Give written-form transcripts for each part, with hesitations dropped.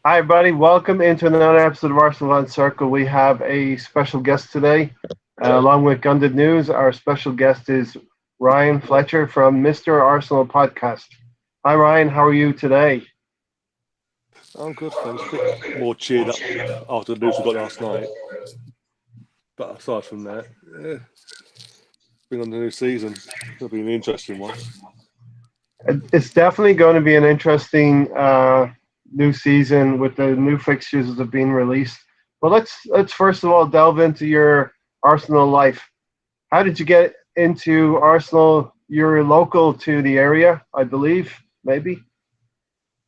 Hi, everybody. Welcome into another episode of Arsenal on Circle. We have a special guest today, along with Gunded News. Our special guest is Ryan Fletcher from Mr. Arsenal Podcast. Hi, Ryan. How are you today? I'm good, thanks. A bit more cheered up after the news we got last night. But aside from that, yeah, bring on the new season. It'll be an interesting one. It's definitely going to be an interesting new season with the new fixtures that have been released. But let's first of all delve into your Arsenal life. How did you get into Arsenal? You're local to the area, I believe, maybe.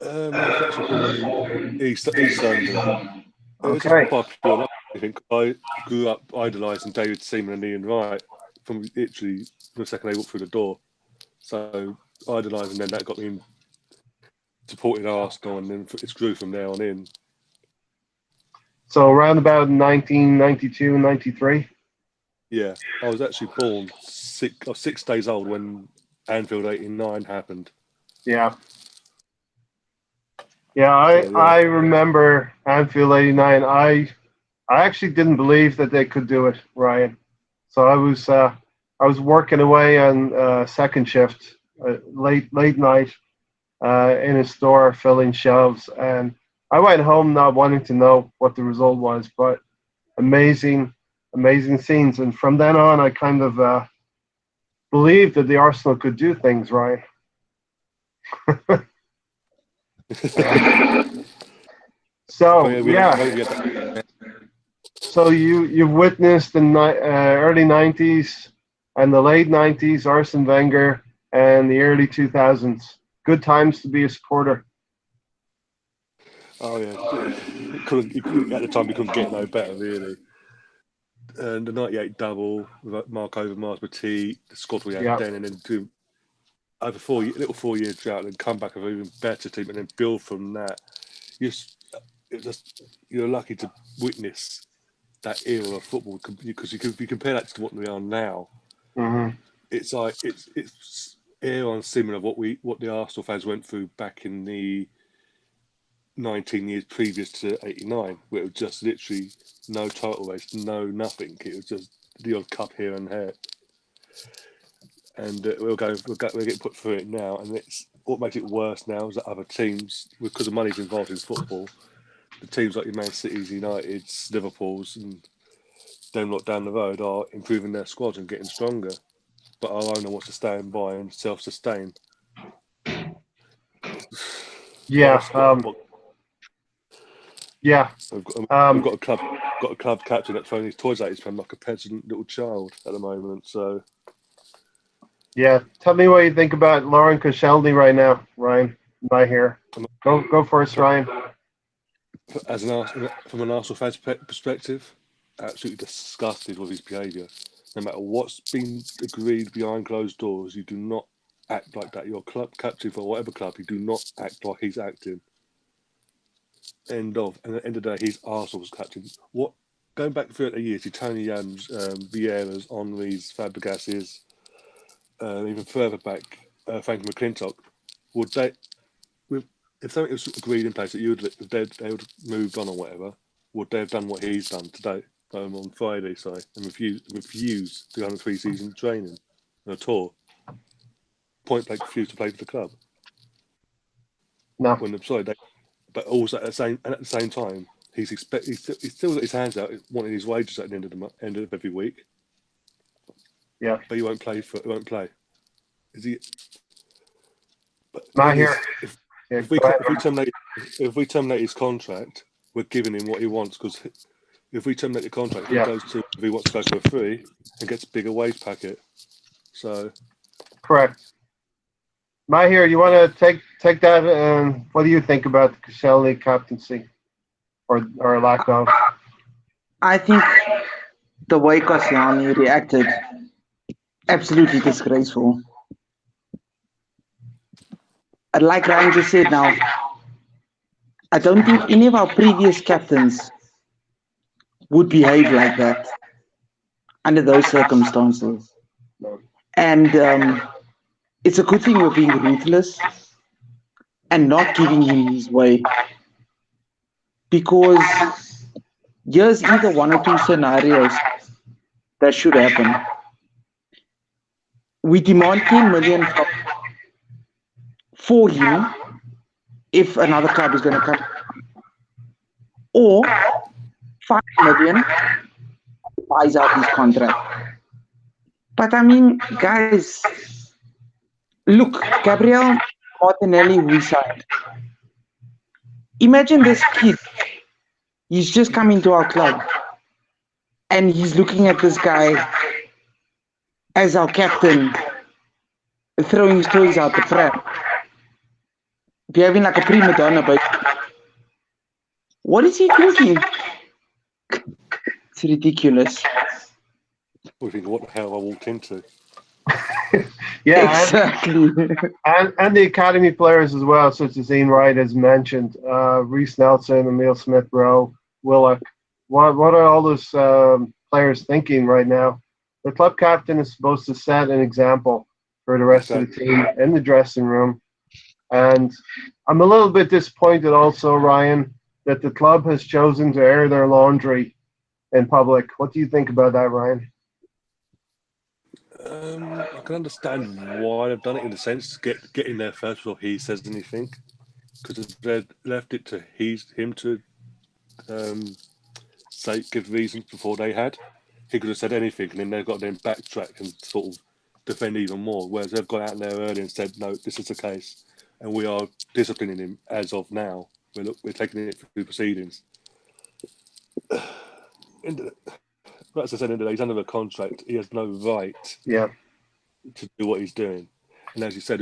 I was actually born in East London. It was just Okay. by pure luck, I think. I grew up idolising David Seaman and Ian Wright from literally the second they walked through the door. So idolising them, that got me supporting Arsenal, and then it grew from there on in. So around about 1992, 93. Yeah, I was actually born I was 6 days old when Anfield '89 happened. Yeah. Yeah, I, So yeah, I remember Anfield '89. I actually didn't believe that they could do it, Ryan. So I was working away on second shift, late night, in a store filling shelves, and I went home not wanting to know what the result was, but amazing, amazing scenes. And from then on, I kind of believed that the Arsenal could do things, Ryan. but So yeah, yeah, we had that. so you've witnessed the early '90s and the late '90s, Arsene Wenger, and the early 2000s. Good times to be a supporter. Oh yeah, at the time we couldn't get no better really. And the '98 double with Mark Overmars, Petit, the squad we had Yeah, then, and then do over 4 year drought, and come back with an even better team, and then build from that. You just, you're lucky to witness that era of football because you compare that to what we are now. hmm It's like it's air on similar of what the Arsenal fans went through back in the 19 years previous to '89, where it was just literally no title race, no nothing. It was just the odd cup here and there, and we're getting put through it now. And it's what makes it worse now is that other teams, because the money's involved in football, the teams like your Man City's, United's, Liverpool's, and them lot down the road are improving their squads and getting stronger. But our owner wants to stand by and self-sustain. yeah, yeah. We've Um, got a club captain that's throwing his toys at his friend like a peasant little child at the moment. So yeah. Tell me what you think about Lauren Koscielny right now, Ryan. Not here. Go first, Ryan. from an Arsenal fan's perspective, absolutely disgusted with his behaviour. No matter what's been agreed behind closed doors, you do not act like that. You're club captain for whatever club. You do not act like he's acting. End of. And at the end of the day, he's Arsenal's captain. What going back 30 years to Tony Adams, Vieira's, Henry's, Fabregas's, even further back, Frank McClintock, would they, with, if something was agreed in place that they would have moved on or whatever, would they have done what he's done today, on Friday, sorry, and refuse to go on a pre-season training, a tour, point blank refuse to play for the club No. when they're sorry, but also at the same time, he's still got his hands out wanting his wages at the end of every week, Yeah. but he won't play. Is he? But the Not thing here. is, Yeah. Go ahead. if we terminate his contract, we're giving him what he wants because if we terminate the contract, he Yeah. goes to if he wants to go to a free and gets a bigger wage packet. So Correct. Not here. You want to take that? What do you think about the Koscielny captaincy or lack of? I think the way Koscielny reacted, absolutely disgraceful. And like Ryan just said now, I don't think any of our previous captains would behave like that under those circumstances. And it's a good thing we're being ruthless and not giving him his way. because here's either one or two scenarios that should happen. We demand 10 million for him if another club is going to come, or 5 million buys out his contract. But I mean, guys, look, Gabriel Martinelli, we signed. Imagine this kid. He's just come into our club and he's looking at this guy as our captain, throwing his toys out the pram, behaving like a prima donna. But what is he thinking? It's ridiculous. We think, what the hell I walked into? Yeah, Exactly. and the academy players as well, such as Ian Wright has mentioned, Reece Nelson, Emil Smith-Rowe, Willock. What are all those players thinking right now? The club captain is supposed to set an example for the rest of the team in the dressing room. And I'm a little bit disappointed also, Ryan, that the club has chosen to air their laundry in public. What do you think about that, Ryan? I can understand why they've done it in the sense get in there first before he says anything, because if they'd left it to him to say give reasons before they had, he could have said anything, and then they've got to then backtrack and sort of defend even more. Whereas they've gone out there early and said, no, this is the case, and we are disciplining him as of now. We're taking it through proceedings. As I said, he's under a contract. He has no right to do what he's doing. And as you said,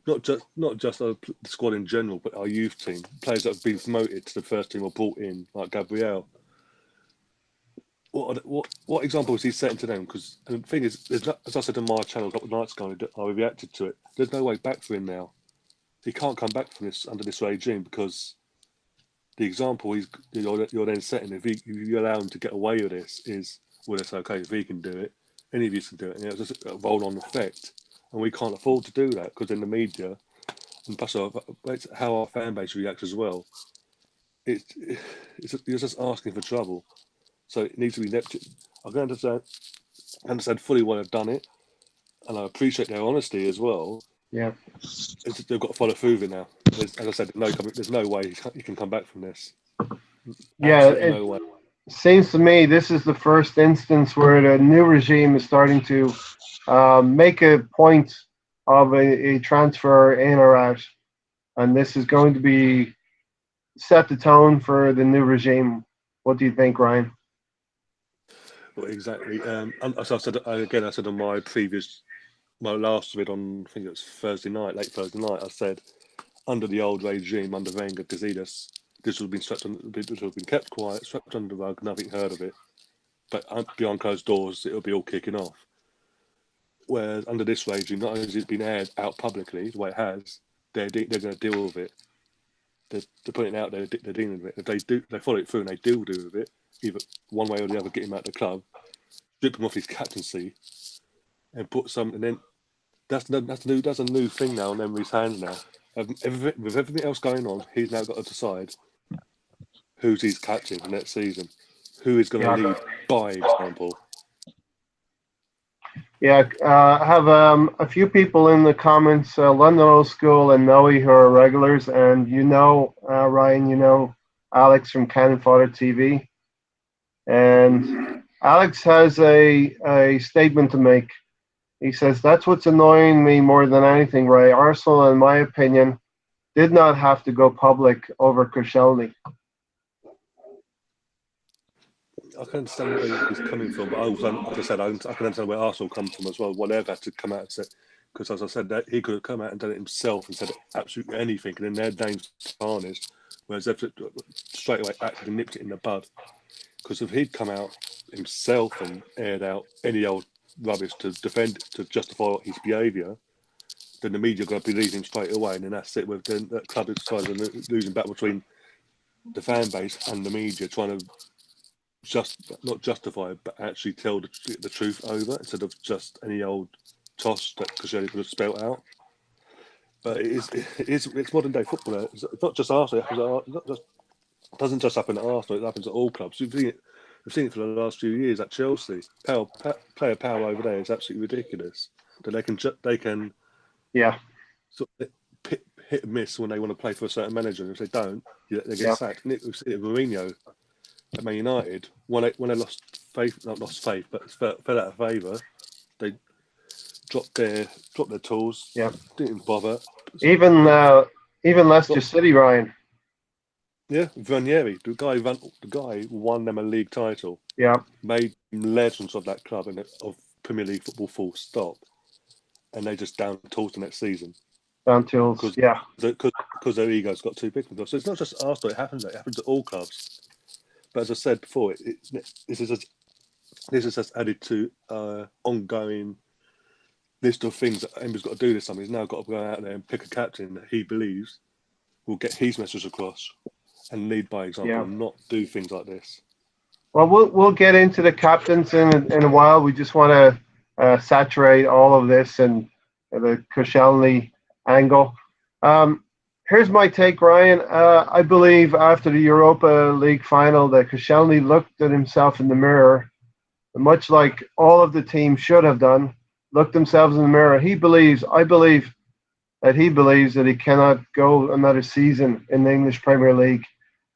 not just the squad in general, but our youth team, players that have been promoted to the first team or brought in, like Gabriel. What example is he setting to them? Because the thing is, as I said on my channel a couple of nights ago, I reacted to it. There's no way back for him now. He can't come back from this under this regime, because the example you're then setting, if you allow him to get away with this, is, well, it's okay if he can do it, any of you can do it, and it's just a roll-on effect, and we can't afford to do that, because in the media, and plus how our fan base reacts as well, you're just asking for trouble. So it needs to be nipped. I can understand fully why they've done it, and I appreciate their honesty as well. Yeah. They've got to follow through with it now. As I said, there's no way you can come back from this. Yeah, no way. Seems to me this is the first instance where the new regime is starting to make a point of a transfer in or out, and this is going to be set the tone for the new regime. What do you think, Ryan? Well, exactly. As I said again, I said on my last vid on, I think it was late Thursday night. I said, under the old regime, under Wenger, Gazidis, this would have been kept quiet, swept under the rug, nothing heard of it. But behind closed doors, it'll be all kicking off. Whereas under this regime, not only has it been aired out publicly the way it has, they're going to deal with it. They're putting it out there. They're dealing with it. If they follow it through and they do with it, either one way or the other, get him out of the club, strip him off his captaincy, and put some. And then that's a new thing now on Emery's hands now. With everything else going on, he's now got to decide who's his captain for next season, who is going to lead by example. Yeah, I have a few people in the comments, London Old School and Noe, who are regulars, and Ryan, Alex from Cannon Fodder TV. And Alex has a statement to make. He says, that's what's annoying me more than anything, Ray. Arsenal, in my opinion, did not have to go public over Koscielny. I can understand where he's coming from, but also, as I said, I can understand where Arsenal come from as well. Whatever to come out and say, because as I said, that he could have come out and done it himself and said absolutely anything, and then their names tarnished. Whereas they've straight away actually nipped it in the bud. Because if he'd come out himself and aired out any old rubbish to justify his behaviour, then the media are going to believe him straight away, and then that's it. With the club decided losing battle between the fan base and the media, trying to not justify, but actually tell the truth over instead of just any old toss that Koscielny could have spelt out. But it's modern day football. It's not just Arsenal. It's not just It doesn't just happen at Arsenal; it happens at all clubs. We've seen it for the last few years at Chelsea. Player power over there is absolutely ridiculous. That they can Yeah, sort of hit and miss when they want to play for a certain manager, and if they don't, they get Yeah. sacked. And we've seen it with Mourinho at Man United when they lost faith, not lost faith, but fell out of favour. They dropped their tools. Yeah. Didn't bother. even Leicester City, Ryan. Yeah, Ranieri, the guy won them a league title, Yeah, made them legends of that club and of Premier League football. Full stop. And they just down tools the next season down tools. Yeah, because their egos got too big for them. So it's not just Arsenal; it happens at all clubs. But as I said before, this is just added to ongoing list of things that Emery's got to do this summer. He's now got to go out there and pick a captain that he believes will get his message across and lead by example and not do things like this. Well, we'll get into the captains in a while. We just want to saturate all of this and the Koscielny angle. Here's my take, Ryan. I believe after the Europa League final that Koscielny looked at himself in the mirror, much like all of the team should have done, looked themselves in the mirror. I believe that he believes that he cannot go another season in the English Premier League.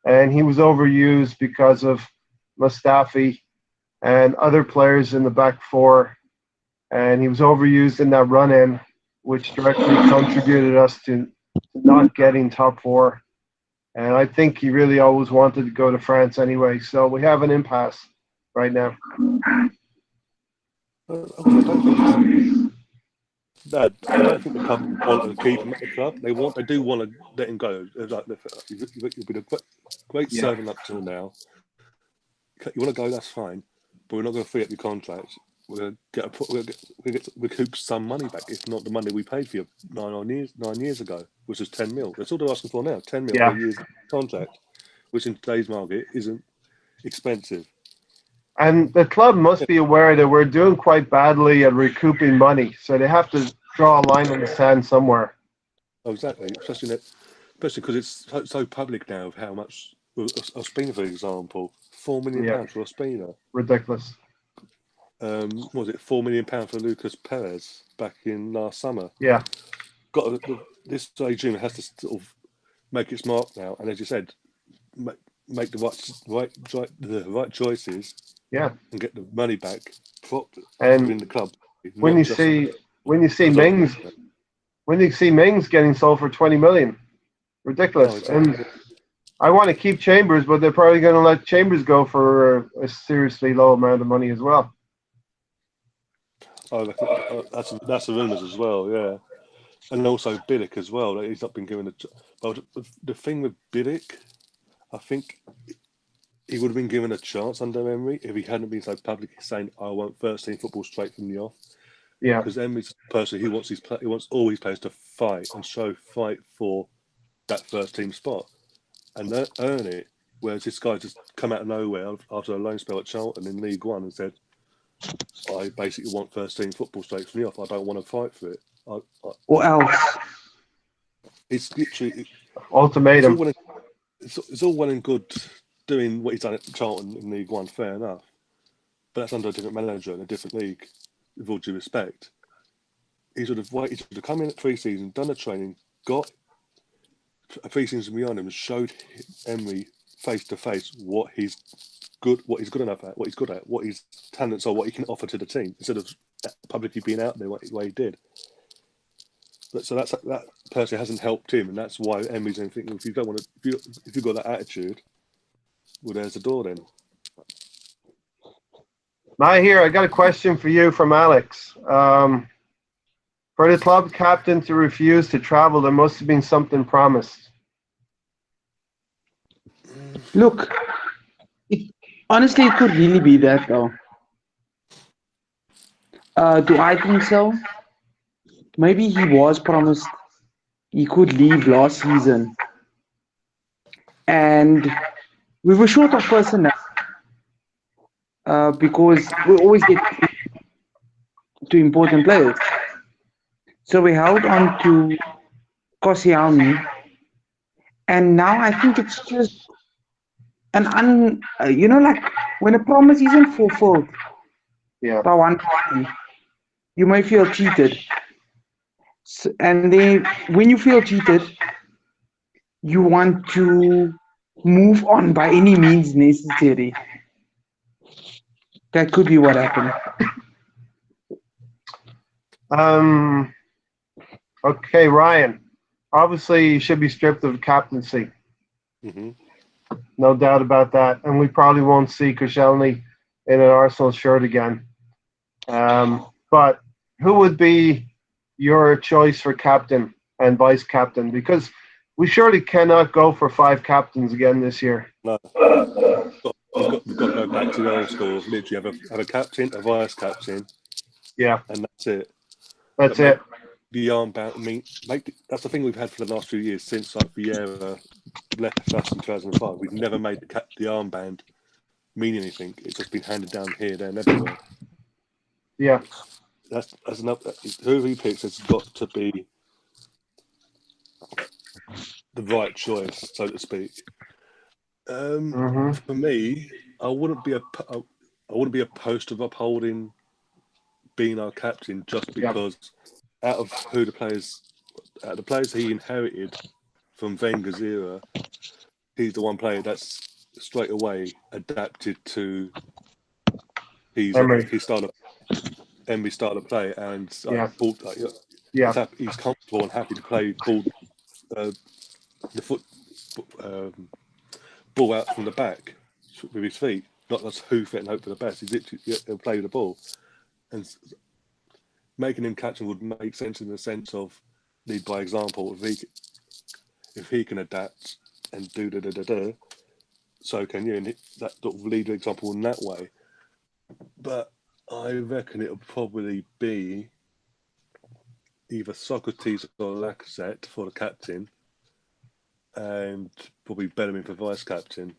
And he was overused because of Mustafi and other players in the back four. And he was overused in that run-in, which directly contributed us to not getting top four. And I think he really always wanted to go to France anyway. So we have an impasse right now. I don't think the club want to keep him at the club. They do want to let him go. Like, you've been a great servant up till now. You want to go, that's fine, but we're not going to free up your contract. We're going to recoup some money back, if not the money we paid for you 9 years ago, which is 10 mil. That's all they're asking for now, 10 mil for a year's contract, which in today's market isn't expensive. And the club must be aware that we're doing quite badly at recouping money, so they have to draw a line in the sand somewhere. Oh, exactly, especially because it's so public now of how much. Ospina, for example, £4 million for Ospina. Ridiculous. What was it £4 million for Lucas Perez back in last summer? Yeah. This regime has to sort of make its mark now, and as you said, make the right choices. Yeah. And get the money back and in the club. When you see Mings getting sold for 20 million, ridiculous. Oh, exactly. And I want to keep Chambers, but they're probably going to let Chambers go for a seriously low amount of money as well. Oh, that's the rumours as well, yeah. And also Billick as well. He's not been given but the thing with Billick, I think he would have been given a chance under Emery if he hadn't been so publicly saying, "I want first-team football straight from the off." Yeah. Because Emery's a person he wants all his players to fight for that first-team spot and earn it. Whereas this guy just come out of nowhere after a loan spell at Charlton in League One and said, "I basically want first-team football straight from the off. I don't want to fight for it." What else? It's literally ultimatum. It's all well and good doing what he's done at Charlton in League One, fair enough. But that's under a different manager in a different league, with all due respect. He should have come in at pre-season, done the training, got a pre-season behind him and showed Emery face to face what he's good enough at, what he's good at, what his talents are, what he can offer to the team, instead of publicly being out there the way he did. So that person hasn't helped him, and that's why Emery's thinking, if you don't want to, if you've got that attitude, well, there's the door then. Mahir, I got a question for you from Alex. For the club captain to refuse to travel, there must have been something promised. Look, honestly, it could really be that, though. Do I think so? Maybe he was promised he could leave last season. And we were short of personnel because we always get to important players. So we held on to Koscielny. And now I think it's just like when a promise isn't fulfilled Yeah. by one party, you may feel cheated. And then when you feel cheated, you want to move on by any means necessary. That could be what happened. Okay, Ryan. Obviously, you should be stripped of captaincy. Hmm. No doubt about that. And we probably won't see Koscielny in an Arsenal shirt again. But who would be your choice for captain and vice captain? Because we surely cannot go for 5 captains again this year. No, we've got to go back to the old school. Literally, have a captain, a vice captain, Yeah, and that's it. that's But make it. the armband. I mean, that's the thing we've had for the last few years since like Vieira left us in 2005. We've never made the armband mean anything. It's just been handed down here, there, and everywhere. Yeah. That's another. Whoever he picks has got to be the right choice, so to speak. Hmm. For me, I wouldn't be opposed to upholding being our captain just Yeah. because out of the players he inherited from Wenger's era, he's the one player that's straight away adapted to his Emery. Emery's style of play, and Yeah. he's, Yeah. he's comfortable and happy to play the foot ball out from the back with his feet, not just hoof it and hope for the best. He'll play with the ball, and making him captain would make sense in the sense of lead by example. If he can adapt and do so can you, and that sort of lead example in that way. But I reckon it'll probably be either Socrates or Lacazette for the captain, and probably Bellerin for vice captain.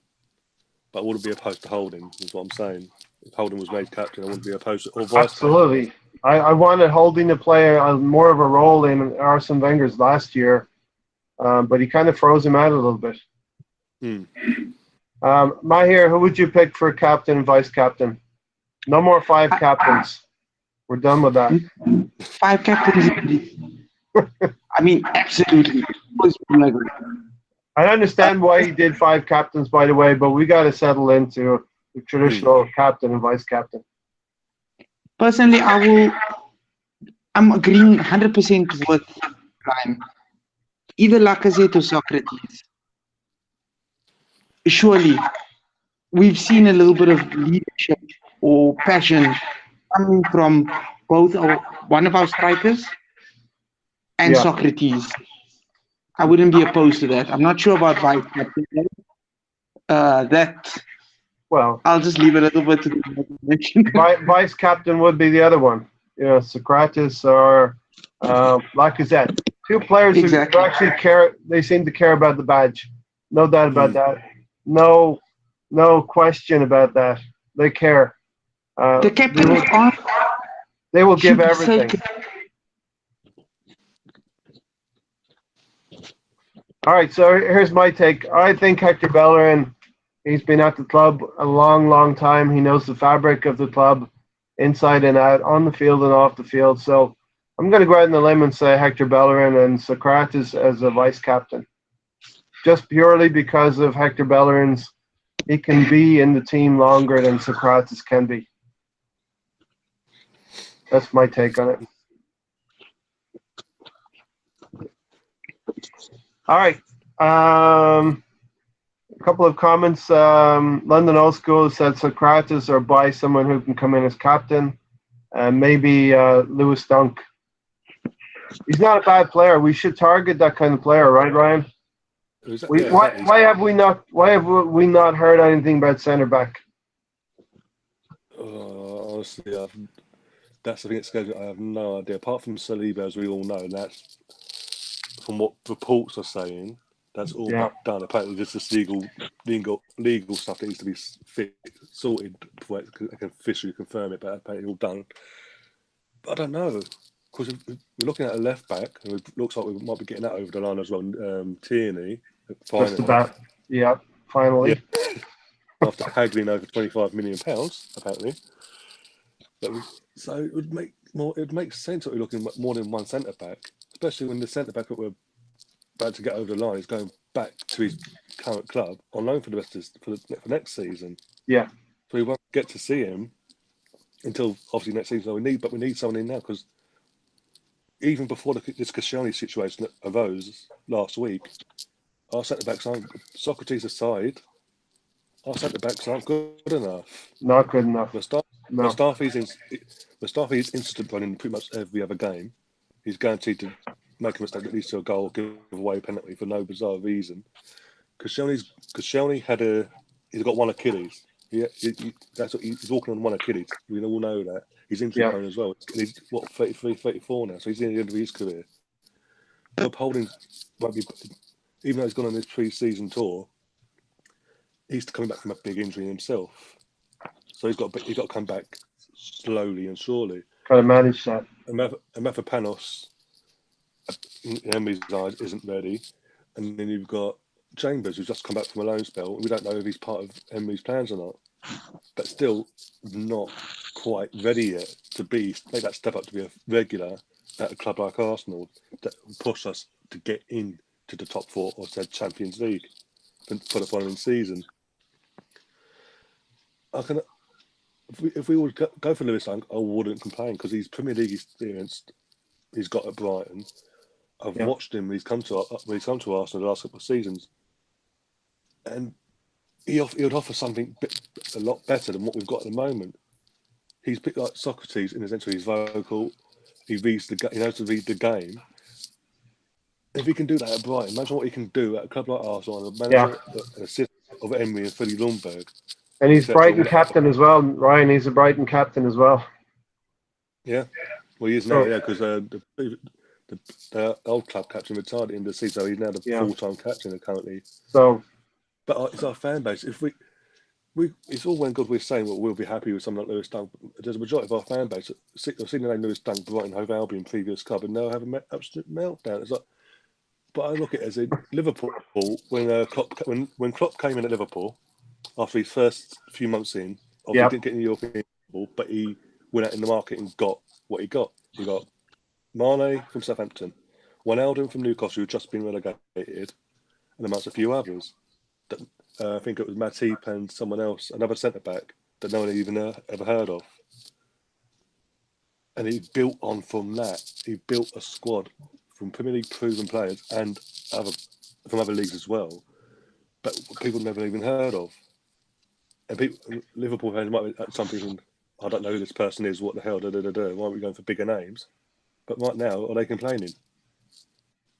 But I wouldn't be opposed to Holding, is what I'm saying. If Holding was made captain, I wouldn't be opposed to, or vice Absolutely. I wanted Holding to play more of a role in Arsene Wenger's last year, but he kind of froze him out a little bit. captain. Mahir, who would you pick for captain and vice captain? No more 5 captains. We're done with that. 5 captains. I mean, absolutely. I understand why he did 5 captains, by the way, but we got to settle into the traditional captain and vice captain. Personally, I'm agreeing 100% with Ryan. Either Lacazette or Socrates. Surely, we've seen a little bit of leadership or passion coming from one of our strikers and Yeah. Socrates. I wouldn't be opposed to that. I'm not sure about vice captain. Well, I'll just leave it a little bit to the imagination. vice captain would be the other one. Socrates or Lacazette. 2 players Exactly. who actually care. They seem to care about the badge. No doubt about that. No question about that. They care. The captain's arm They will give should be everything. sacred. All right, so here's my take. I think Hector Bellerin, he's been at the club a long, long time. He knows the fabric of the club inside and out, on the field and off the field. So I'm going to go out on the limb and say Hector Bellerin and Socrates as a vice captain. Just purely because of Hector Bellerin's, he can be in the team longer than Socrates can be. That's my take on it. All right. A couple of comments. London Old School said Socrates or buy someone who can come in as captain. Maybe Lewis Dunk. He's not a bad player. We should target that kind of player, right, Ryan? Why have we not heard anything about centre back? Honestly, that's the thing that's going. I have no idea. Apart from Saliba, as we all know, and that's from what reports are saying. That's all done. Apparently, there's just legal stuff that needs to be sorted before I can officially confirm it. But apparently, all done. But I don't know, because we're looking at a left back, and it looks like we might be getting that over the line as well. Tierney, finally. Just about. Yeah, finally. after haggling over £25 million, apparently. So it would make sense that we're looking at more than one centre back, especially when the centre back that we're about to get over the line is going back to his current club on loan for the rest of for next season. Yeah. So we won't get to see him until obviously next season. We need someone in now, because even before this Koscielny situation that arose last week, our centre backs aren't, Socrates aside, our centre backs aren't good enough. Not good enough. No. Mustafi's instant running pretty much every other game. He's guaranteed to make a mistake that leads to a goal, give away a penalty for no bizarre reason. Koscielny he's got one Achilles. He's walking on one Achilles. We all know that. He's injury prone as well. He's 33, 34 now, so he's in the end of his career. Rob Holding won't be, even though he's gone on this pre-season tour, he's coming back from a big injury himself. So he's got to come back slowly and surely. Got to manage that. And Mavropanos, in Emery's eyes, isn't ready. And then you've got Chambers, who's just come back from a loan spell. We don't know if he's part of Emery's plans or not. But still not quite ready yet to make that step up to be a regular at a club like Arsenal that will push us to get into the top four or said Champions League for the following season. If we would go for Lewis Dunk, I wouldn't complain, because he's Premier League experienced. He's got at Brighton. I've watched him when he's come to Arsenal the last couple of seasons, and he would offer something a lot better than what we've got at the moment. He's picked like Socrates in the sense where he's vocal. He knows to read the game. If he can do that at Brighton, imagine what he can do at a club like Arsenal, and an assist of Emery and Freddie Lundberg. And he's Brighton captain as well, Ryan. He's a Brighton captain as well. Yeah, well, he is now, because the old club captain retired in the season, so he's now the full-time captain currently. So, but it's our fan base. If we it's all well and good we're saying we'll be happy with someone like Lewis Dunk. There's a majority of our fan base that I've seen the name Lewis Dunk, Brighton, Hove Albion, previous club, and now have an absolute meltdown. It's like, but I look at it as a Liverpool when Klopp came in at Liverpool after his first few months in. Obviously didn't get any European football, but he went out in the market and got what he got. He got Mane from Southampton, Wijnaldum from Newcastle, who had just been relegated, and amongst a few others. I think it was Matip and someone else, another centre-back that no one had even ever heard of. And he built on from that. He built a squad from Premier League proven players and from other leagues as well, but people never even heard of. And Liverpool fans might be some people, I don't know who this person is, what the hell, why aren't we going for bigger names? But right now, are they complaining?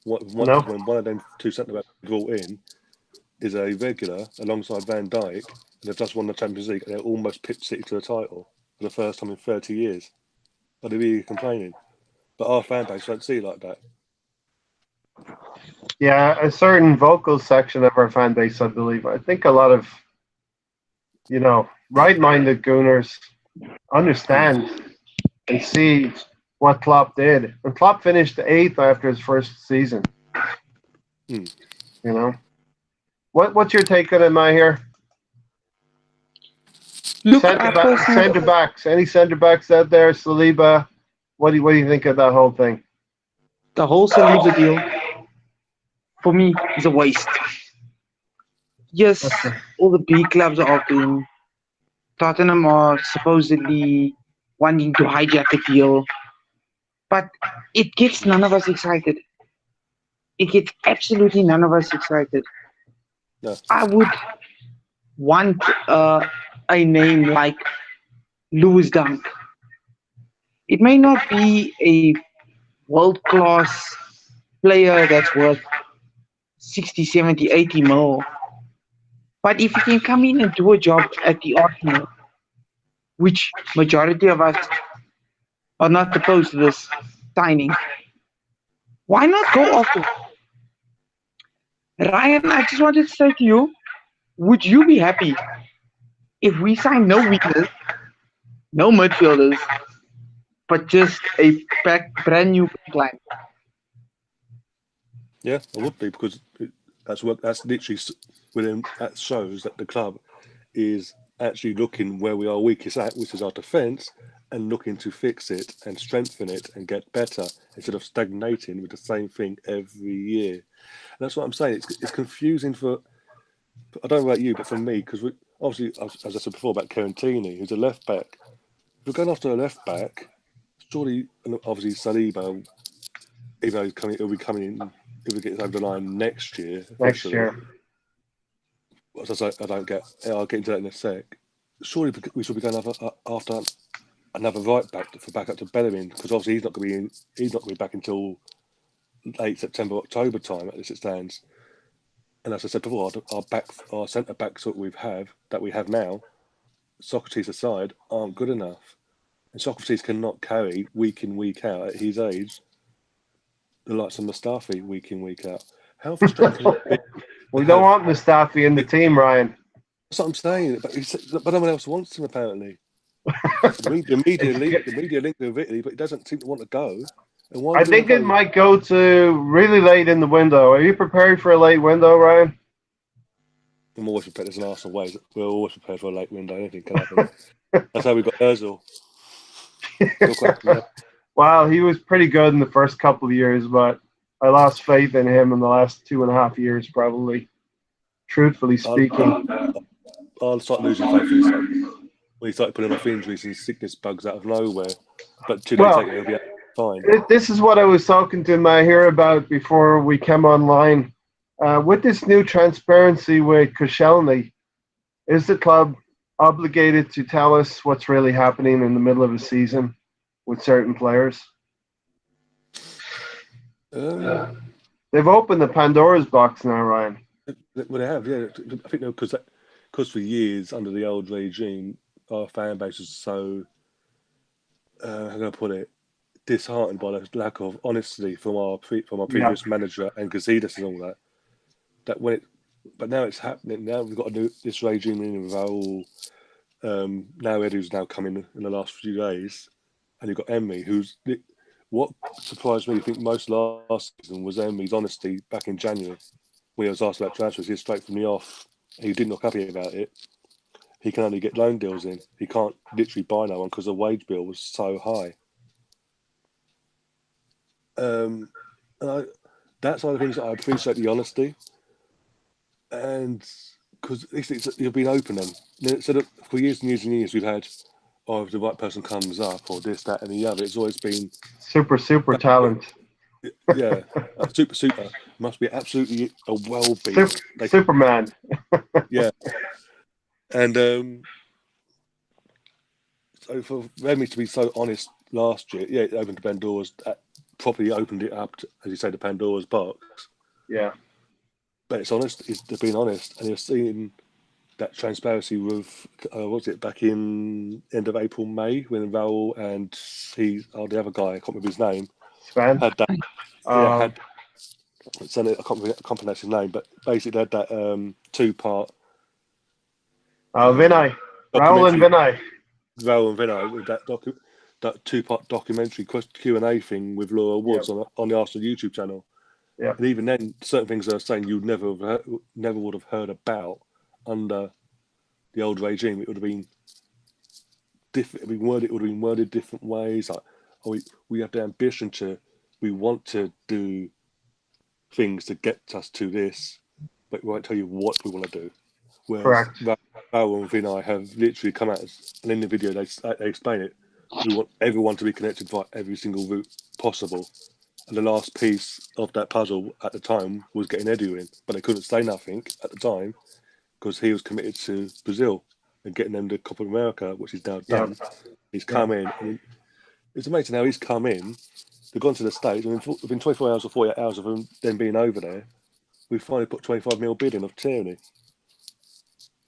When one of them two centre-backs brought in is a regular alongside Van Dijk, and they've just won the Champions League, and they're almost pipped City to the title for the first time in 30 years. Are they really complaining? But our fan base don't see it like that. Yeah, a certain vocal section of our fan base, I believe. I think a lot of, right-minded Gooners understand and see what Klopp did. And Klopp finished 8th after his first season. What's your take on it, Mai, here? Look, centre backs. Any centre backs out there? Saliba. What do you think of that whole thing? The whole Saliba deal, for me, is a waste. Yes, all the big clubs are offering. Tottenham are supposedly wanting to hijack a deal, but it gets none of us excited. It gets absolutely none of us excited. No. I would want a name like Lewis Dunk. It may not be a world-class player that's worth 60, 70, 80 mil, but if he can come in and do a job at the Arsenal, which majority of us are not opposed to this signing, why not go after? Ryan, I just wanted to say to you, would you be happy if we sign no wingers, no midfielders, but just a brand new line? Yeah, I would be, because that's literally within, that shows that the club is actually looking where we are weakest at, which is our defence, and looking to fix it and strengthen it and get better instead of stagnating with the same thing every year. And that's what I'm saying. It's confusing for, I don't know about you, but for me, because obviously, as I said before about Carantini, who's a left back. If we're going after a left back, surely, and obviously Saliba, even though he'll be coming in, if he gets over the line next year. Next year. As I don't get, I'll get into that in a sec. Surely we should be going after another right back for back up to Bellerin, because obviously he's not going to be back until late September, October time as it stands. And as I said before, our centre backs that we have now, Socrates aside, aren't good enough. And Socrates cannot carry week in, week out at his age the likes of Mustafi week in, week out. How frustrating can it be? We don't want Mustafi in the team, Ryan. That's what I'm saying. But no one else wants him, apparently. The media link with Italy, but he doesn't seem to want to go. And why I think it might go to really late in the window. Are you prepared for a late window, Ryan? I'm always prepared. There's an Arsenal way. We're always prepared for a late window. Anything can happen. That's how we got Ozil. Well, he was pretty good in the first couple of years, but I lost faith in him in the last 2.5 years, probably. Truthfully speaking. I'll start losing faith in him when he started putting off injuries and sickness bugs out of nowhere. But 2 days later, he'll be fine. This is what I was talking to Mahir about before we came online. With this new transparency with Koscielny, is the club obligated to tell us what's really happening in the middle of a season with certain players? They've opened the Pandora's box now, Ryan. Well, they have, yeah. I think because for years under the old regime, our fan base was so, how can I put it, disheartened by the lack of honesty from our previous manager and Gazidis and all that. But now it's happening. Now we've got this regime in with Raul. Now Edu's now come in the last few days, and you've got Emery, what surprised me, I think, most last season was Emery's honesty back in January when he was asked about transfers. He's straight from the off. He didn't look happy about it. He can only get loan deals in. He can't literally buy no one because the wage bill was so high. And that's one of the things that I appreciate, the honesty. And because you've been open then. So that for years and years and years we've had, if the right person comes up or this, that and the other, it's always been super talent. Yeah, super must be absolutely a well-being Superman. Yeah, and so for Remy to be so honest last year, it opened the Pandora's, properly opened it up to, as you say, the Pandora's box. Yeah, but it's honest. They're being honest, and you're seeing that transparency with was it back in end of April, May, when Raul and the other guy, I can't remember his name, Sven had that. So I can't pronounce his name, but basically they had that 2-part. Vinay, Raul and Vinay with that 2-part documentary Q&A thing with Laura Woods on the Arsenal YouTube channel. Yeah, and even then, certain things they're saying you'd never would have heard about under the old regime. It would have been different. It would have been worded different ways. Like, we have the ambition we want to do things to get us to this, but we won't tell you what we want to do. Whereas Raul and Vinay have literally come out, and in the video they explain it. We want everyone to be connected via every single route possible. And the last piece of that puzzle at the time was getting Edu in, but they couldn't say nothing at the time because he was committed to Brazil and getting them to Copa America, which he's now done. He's come in. And it's amazing how he's come in. They've gone to the States, and within 24 hours or 48 hours of them being over there, we finally put 25 mil bid in of Tierney.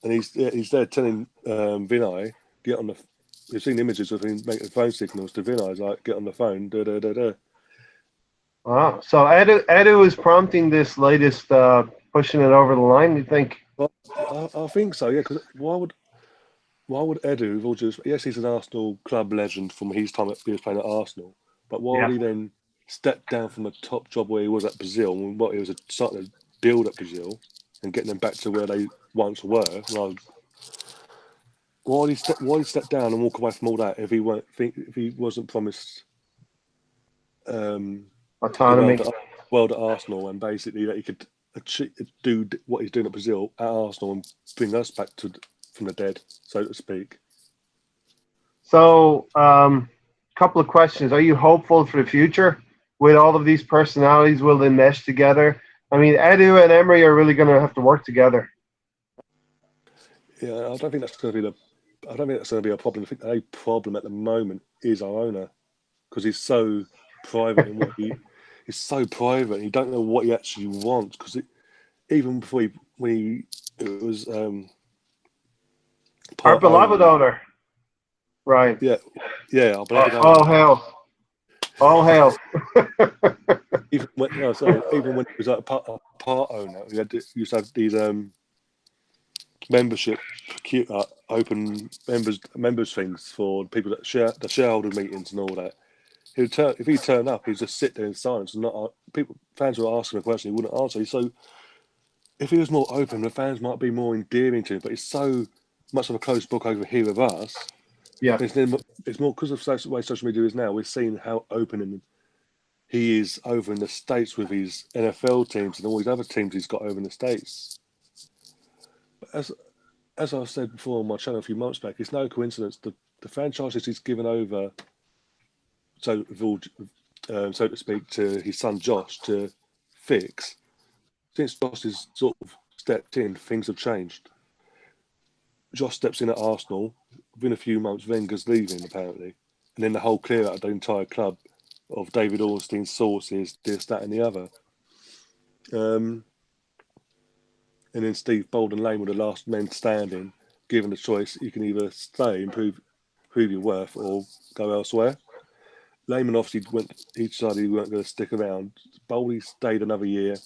And he's there telling Vinay, get on the. You've seen images of him making phone signals to Vinay, like, get on the phone, da. Wow. So Edu is prompting this latest pushing it over the line, you think? Well, I think so, yeah, because why would Edu, yes, he's an Arsenal club legend from his time he was playing at Arsenal, but why would he then step down from the top job where he was at Brazil, and he was starting to build up Brazil and getting them back to where they once were? why he step down and walk away from all that if he wasn't promised Autonomy. the world at Arsenal, and basically that he could do what he's doing at Brazil at Arsenal and bring us back from the dead, so to speak. So, couple of questions. Are you hopeful for the future with all of these personalities? Will they mesh together? I mean, Edu and Emery are really going to have to work together. Yeah, I don't think that's going to be a problem. I think a problem at the moment is our owner, because he's so private in what he's so private. And you don't know what he actually wants, because even before it was Our part beloved owner. owner, Ryan. Yeah, our beloved owner. All hail. All hail. Even when he was a part owner, used to have these membership open members things for people that share the shareholder meetings and all that. If he turned up, he'd just sit there in silence and not fans were asking a question, he wouldn't answer. So if he was more open, the fans might be more endearing to him. But it's so much of a closed book over here with us. Yeah. It's more because of the way social media is now. We're seeing how open he is over in the States with his NFL teams and all these other teams he's got over in the States. But as I said before on my channel a few months back, it's no coincidence the franchises he's given over, so to speak, to his son Josh to fix. Since Josh has sort of stepped in, things have changed. Josh steps in at Arsenal. Within a few months, Wenger's leaving apparently, and then the whole clear out of the entire club of David Ornstein's sources, this, that, and the other. And then Steve Bolden Lane were the last men standing. Given the choice, you can either stay and prove your worth, or go elsewhere. Lehman obviously he decided he weren't going to stick around. Bowley stayed another year.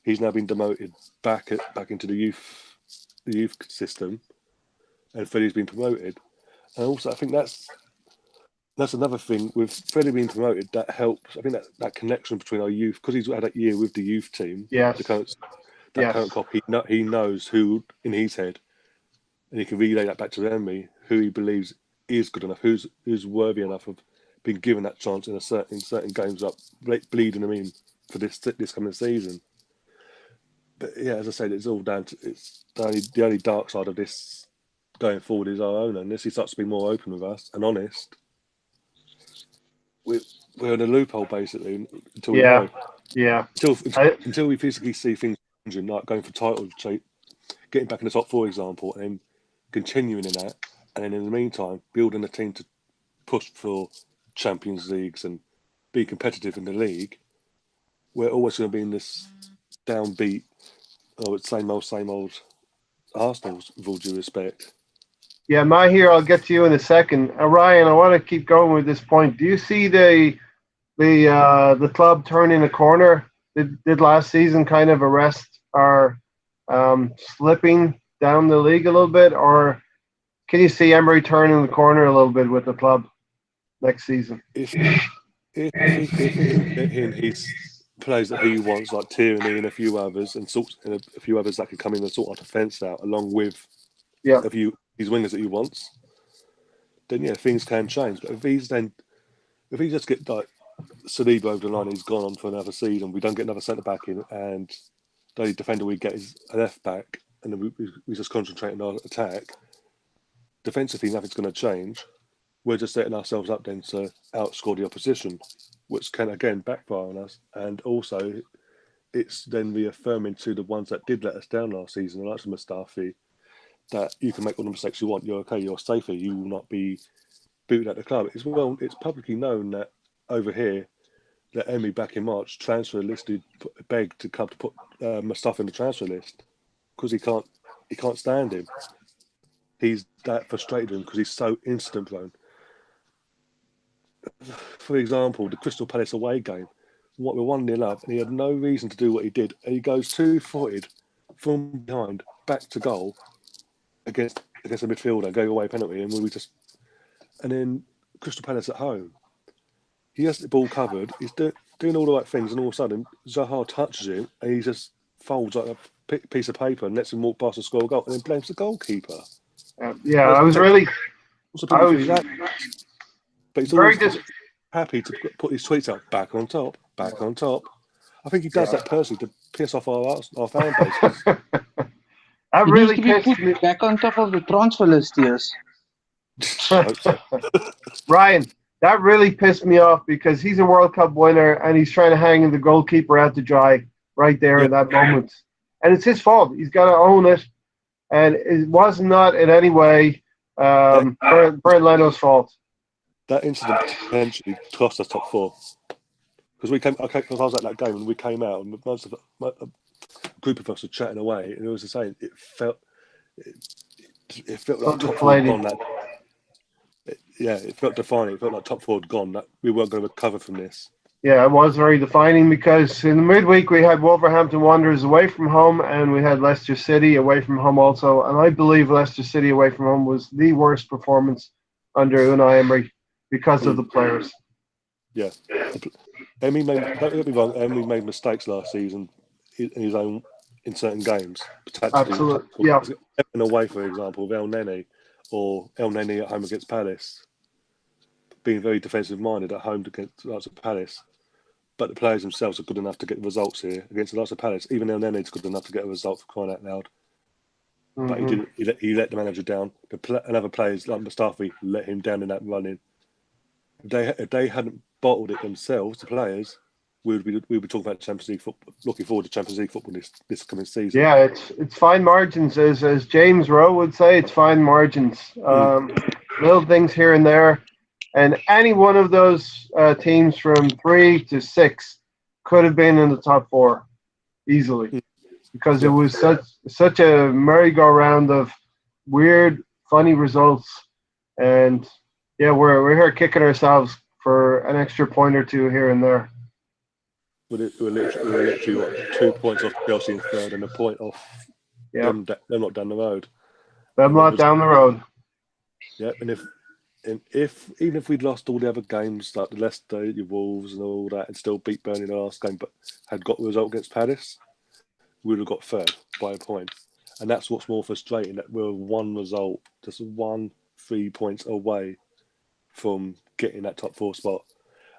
He's now been demoted back into the youth system, and Freddie's been promoted. And also, I think that's another thing with Freddie being promoted that helps. I think that connection between our youth, because he's had that year with the youth team. Yes. The current cop, he knows who in his head, and he can relay that back to Emery, who he believes is good enough, who's worthy enough of being given that chance in certain games, up bleeding them in for this coming season. But yeah, as I said, it's all down to the only dark side of this going forward is our owner. Unless he starts to be more open with us and honest, we're in a loophole basically until we know. Yeah. Until we physically see things changing, like going for titles, getting back in the top 4, example, and then continuing in that, and then in the meantime building a team to push for Champions Leagues and be competitive in the league. We're always going to be in this downbeat, same old Arsenal, with all due respect. Yeah, Mahir, I'll get to you in a second. Ryan, I want to keep going with this point. Do you see the club turning a corner? Did last season kind of arrest our slipping down the league a little bit, or can you see Emery turning the corner a little bit with the club next season? If he can get in his players that he wants, like Tierney and a few others, and a few others that can come in and sort our defence out, along with a few these wingers that he wants, then yeah, things can change. But if he just get like Saliba over the line, he's gone on for another season. We don't get another centre back in, and the only defender we get is a left back, and then we just concentrate on our attack. Defensively, nothing's going to change. We're just setting ourselves up then to outscore the opposition, which can again backfire on us. And also, it's then reaffirming to the ones that did let us down last season, like Mustafi, that you can make all the mistakes you want. You're okay. You're safe here. You will not be booted at the club. It's publicly known that over here, that Emery back in March begged the club to put Mustafi in the transfer list because he can't stand him. He's that frustrated him because he's so incident prone. For example, the Crystal Palace away game, we're 1-0 up, and he had no reason to do what he did, and he goes 2-footed from behind back to goal against a midfielder, going away penalty, and and then Crystal Palace at home, he has the ball covered, he's doing all the right things, and all of a sudden Zaha touches him, and he just folds like a piece of paper and lets him walk past and score a goal, and then blames the goalkeeper. Yeah, I was really, What's the I problem was for that? But he's very always happy to put his tweets out back on top, back on top. I think he does that personally to piss off our fan base. 'Cause that He really needs to be pissed me. put back on top of the transfer list, yes. I hope so. Ryan, that really pissed me off because he's a World Cup winner and he's trying to hang the goalkeeper out to dry right there in that moment. And it's his fault. He's got to own it. And it was not in any way Bernd Leno's fault. That incident potentially cost us top 4 because because I was at that game and we came out and a group of us were chatting away and it was the same. It felt like top 4 had gone. It felt defining. It felt like top 4 had gone. That we weren't going to recover from this. Yeah, it was very defining because in the midweek we had Wolverhampton Wanderers away from home and we had Leicester City away from home also. And I believe Leicester City away from home was the worst performance under Unai Emery because of the players. Yeah. Don't get me wrong, Emery made mistakes last season in his own in certain games. Absolutely. Yeah. Away, for example, with El Neni or El Neni at home against Palace. Being very defensive minded at home against the likes of Palace. But the players themselves are good enough to get the results here against the likes of Palace. Even El Neni's good enough to get a result for crying out loud. Mm-hmm. But he didn't. He let the manager down. And other players like Mustafi let him down in that running. If they hadn't bottled it themselves, the players, we would be talking about Champions League football. Looking forward to Champions League football this coming season. Yeah, it's fine margins, as James Rowe would say. It's fine margins. Little things here and there. And any one of those teams from 3 to 6 could have been in the top 4 easily because it was such a merry-go-round of weird, funny results. And yeah, we're here kicking ourselves for an extra point or two here and there. We're literally what, 2 points off Chelsea in third and a point off them not down the road. Them not down the road. Yeah, and even if we'd lost all the other games like the Leicester, your Wolves and all that, and still beat Burnley in the last game, but had got the result against Palace, we would have got third by a point. And that's what's more frustrating, that we're one result, just 3 points away from getting that top 4 spot.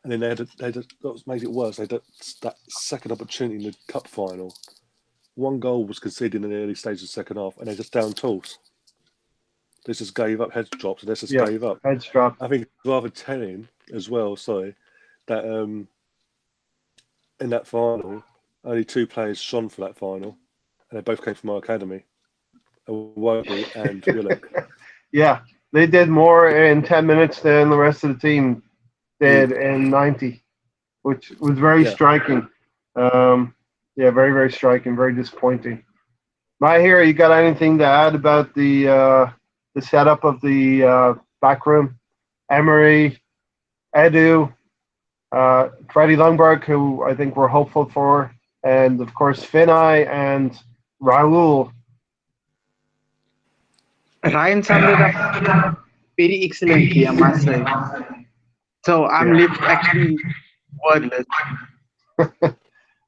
And then that made it worse. They had that second opportunity in the cup final. One goal was conceded in the early stages of the second half, and they just down tools. They just gave up, heads dropped, and they just gave up. Heads dropped. I think it's rather telling as well, that in that final, only 2 players shone for that final, and they both came from our academy. Wobi and Willock. Yeah, they did more in 10 minutes than the rest of the team did in 90, which was very striking. Very, very striking, very disappointing. Mahir, you got anything to add about the setup of the back room? Emery, Edu, Freddie Lundberg, who I think we're hopeful for, and of course Finney and Raul. Ryan summed it up very excellently, I must say. So I'm left actually wordless.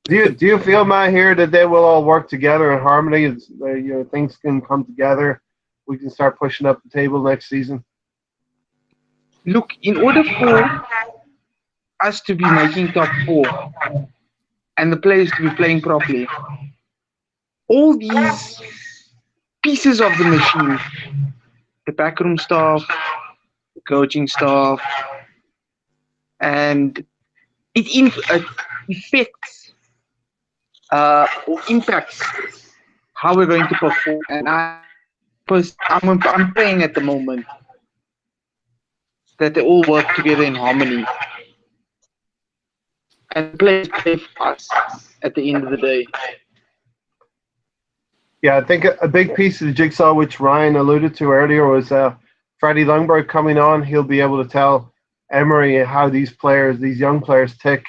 Do you feel, Mahir, that they will all work together in harmony? Things can come together. We can start pushing up the table next season. Look, in order for us to be making top 4 and the players to be playing properly, all these pieces of the machine, the backroom staff, the coaching staff, and it affects or impacts how we're going to perform. And I'm praying at the moment that they all work together in harmony and play for us at the end of the day. Yeah, I think a big piece of the jigsaw, which Ryan alluded to earlier, was Freddie Lundberg coming on. He'll be able to tell Emery how these young players tick.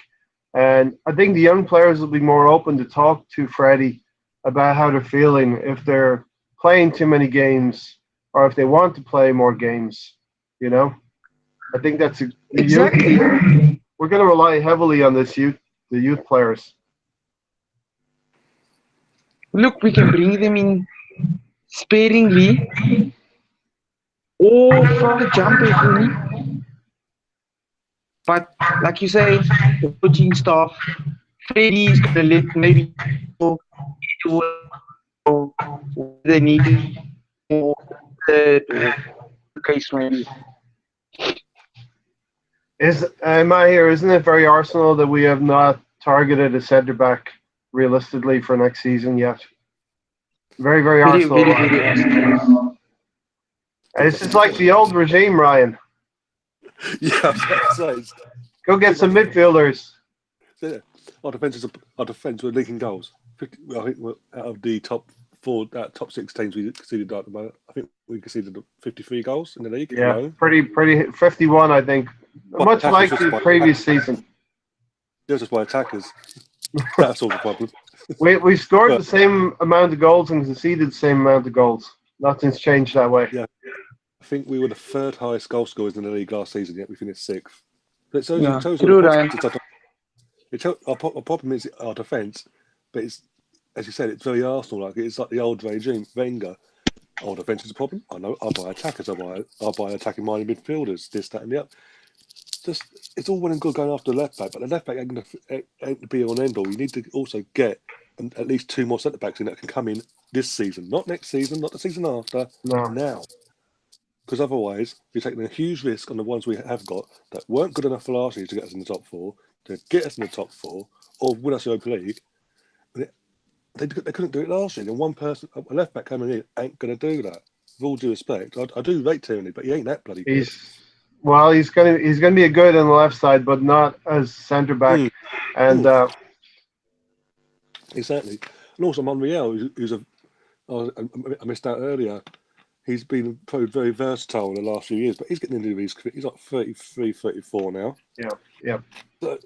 And I think the young players will be more open to talk to Freddie about how they're feeling, if they're playing too many games or if they want to play more games. I think that's exactly. We're going to rely heavily on the youth players. Look, we can bring them in sparingly or from the jump if we need. But like you say, the coaching staff, Freddie's going to let maybe people do what they need to or the case maybe. Am I here? Isn't it very Arsenal that we have not targeted a centre back realistically for next season yet? Very, very Very, Arsenal. very, very Arsenal. This is like the old regime, Ryan. Yeah, I was about to say, Go get some midfielders. yeah, our defence were leaking goals. 50, I think we're out of the top top 6 teams we conceded at the moment. I think we conceded 53 goals in the league. Yeah, alone. pretty 51, I think. But Much that like was just the by previous season. just by attackers. That's all the problem. We scored But- the same amount of goals and conceded the same amount of goals. Nothing's changed that way. Yeah. I think we were the 3rd highest goal scorers in the league last season, yet we finished 6th. But it shows, Yeah, it shows true, our Ryan. our problem is our defence, but it's, as you said, it's very Arsenal-like. It's like the old regime, Wenger. Our defence is a problem. I know. I'll buy attackers. I'll buy attacking-minded midfielders. This, that, and the other. Just it's all well and good going after the left back, but the left back ain't going to be on end all. You need to also get at least 2 more centre backs in that can come in this season, not next season, not the season after. No. Now. Because otherwise, you're taking a huge risk on the ones we have got that weren't good enough for last year to get us in the top 4, to get us in the top 4, or win us the Europa League. They couldn't do it last year. And one person, a left back coming in, ain't going to do that. With all due respect, I do rate Tierney, but he ain't that bloody good. He's gonna be a good on the left side, but not as centre back. And Exactly. And also Monreal, I missed out earlier. He's been proved very versatile in the last few years, but he's getting into his. He's like 33, 34 now. yeah. So,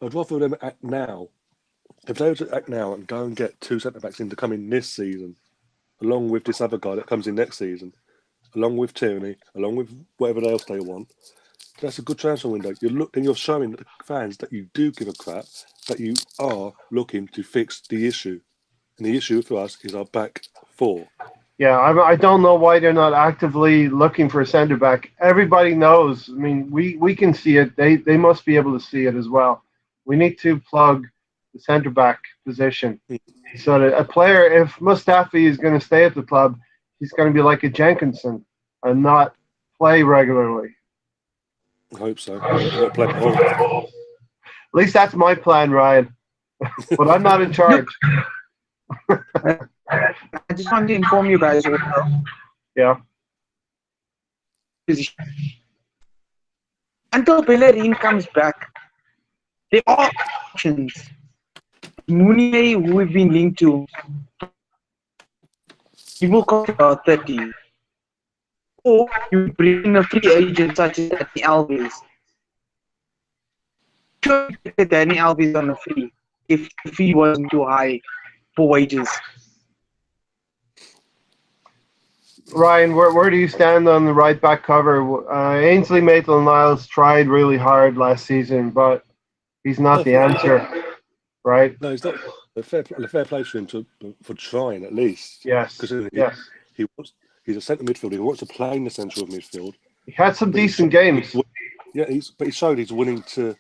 I'd rather them act now. If they were to act now and go and get 2 centre backs in to come in this season, along with this other guy that comes in next season, along with Tierney, along with whatever else they want, that's a good transfer window. You're showing the fans that you do give a crap, that you are looking to fix the issue. And the issue for us is our back 4. Yeah, I don't know why they're not actively looking for a centre back. Everybody knows. I mean, we can see it. They must be able to see it as well. We need to plug the centre back position so that a player, if Mustafi is going to stay at the club, he's going to be like a Jenkinson and not play regularly. I hope so. Not play at all. At least that's my plan, Ryan. But I'm not in charge. I just want to inform you guys also. Yeah. Until Bellerin comes back, there are options. Mooney, who we've been linked to, he will cost about 30. Or you bring in a free agent such as Danny Alves. Sure, you get Danny Alves on a free if the fee wasn't too high for wages. Ryan, where do you stand on the right back cover? Ainsley Maitland-Niles tried really hard last season, but he's not the answer, right? No, he's not. A fair play for him for trying at least. Yes. Because Yes. he's a centre midfielder. He wants to play in the centre of midfield. He had some decent games. Yeah, but he showed he's willing to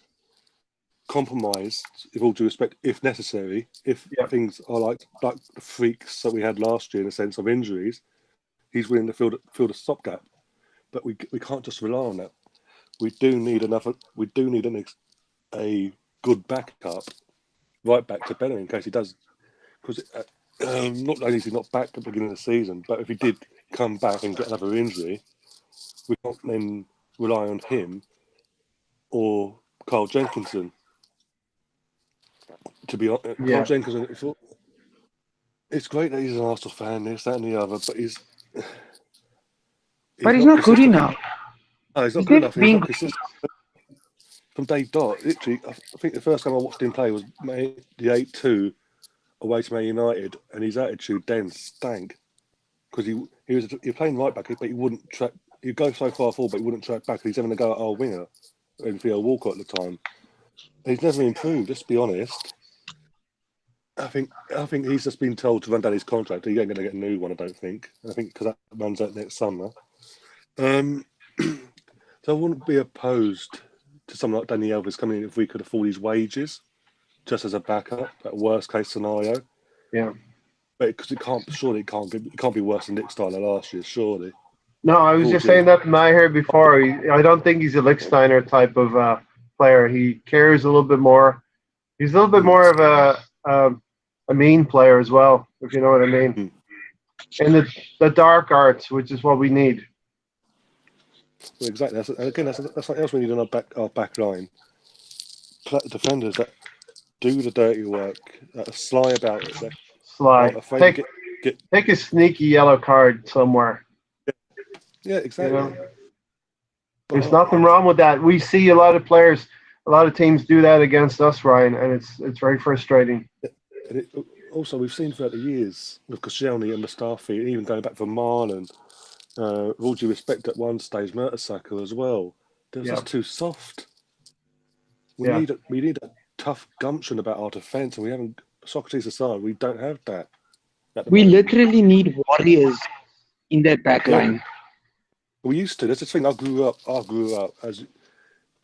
compromise, with all due respect, if necessary. If things are like the freaks that we had last year in the sense of injuries, he's willing to fill the stopgap. But we can't just rely on that. We do need a good backup, right back to Bellerin in case he does. Because not only is he not back at the beginning of the season, but if he did come back and get another injury, we can't then rely on him or Carl Jenkinson. To be honest, Carl Jenkinson, it's great that he's an Arsenal fan, this, that, and the other, but he's not good enough. No, he's not good enough. He's not consistent. From day dot, literally, I think the first time I watched him play was the 8-2 away to Man United, and his attitude then stank because he was playing right back, but he wouldn't track. He'd go so far forward, but he wouldn't track back. He's having to go at our winger, and Theo Walcott at the time. He's never improved. Let's be honest. I think he's just been told to run down his contract. He ain't going to get a new one, I don't think. I think because that runs out next summer. So I wouldn't be opposed to someone like Danny Elvis coming in if we could afford his wages, just as a backup, at worst case scenario. Yeah. But because it can't be worse than Nick Steiner last year, surely. No, I was just saying that to Maher before. I don't think he's a Lichtsteiner type of player. He cares a little bit more. He's a little bit more of a mean player as well, if you know what I mean. In the dark arts, which is what we need. Well, exactly. That's something else we need on our back line. Defenders that do the dirty work, that are sly about it, that Sly. afraid to Take a sneaky yellow card somewhere. Yeah, exactly. You know? There's nothing wrong with that. We see a lot of players, a lot of teams do that against us, Ryan, and it's very frustrating. And also, we've seen throughout the years with Koscielny and Mustafi, and even going back for Marlon, with all due respect, at one stage, Mertesacker as well. They're just too soft. We need a tough gumption about our defence, and we haven't. Socrates aside, we don't have that. We literally need warriors in that back line. We used to. That's the thing. I grew up as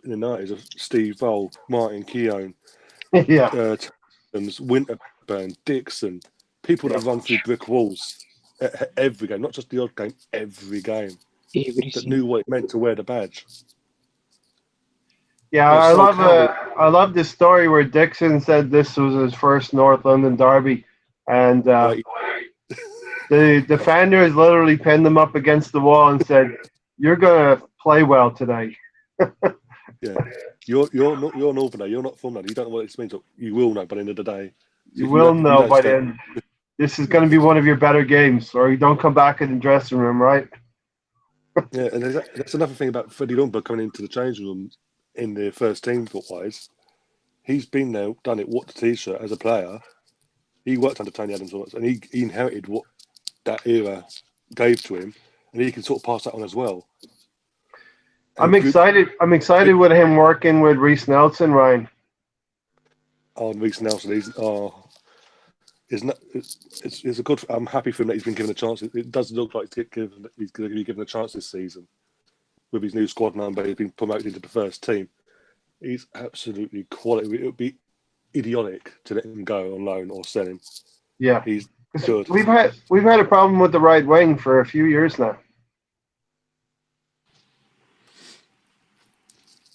in the 90s of Steve Vole, Martin Keown, Winterburn, Dixon, people that run through brick walls every game, not just the odd game, every game. That knew what it meant to wear the badge. Yeah, I love this story where Dixon said this was his first North London derby, and the defenders literally pinned him up against the wall and said, "You're gonna play well today." Yeah, you're Northerner. You're not from London. You don't know what this means. You will know by the end of the day. You will know by the end. This is going to be one of your better games, or you don't come back in the dressing room, right? Yeah, and that's another thing about Freddie Lundberg coming into the changing room in the first team foot-wise. He's been there, done it, wore the T-shirt as a player. He worked under Tony Adams once, and he inherited what that era gave to him, and he can sort of pass that on as well. I'm excited with him working with Reece Nelson, Ryan. Oh, Reece Nelson, it's a good. I'm happy for him that he's been given a chance. It does look like he's going to be given a chance this season with his new squad number. He's been promoted into the first team. He's absolutely quality. It would be idiotic to let him go on loan or sell him. Yeah, he's good. We've had a problem with the right wing for a few years now.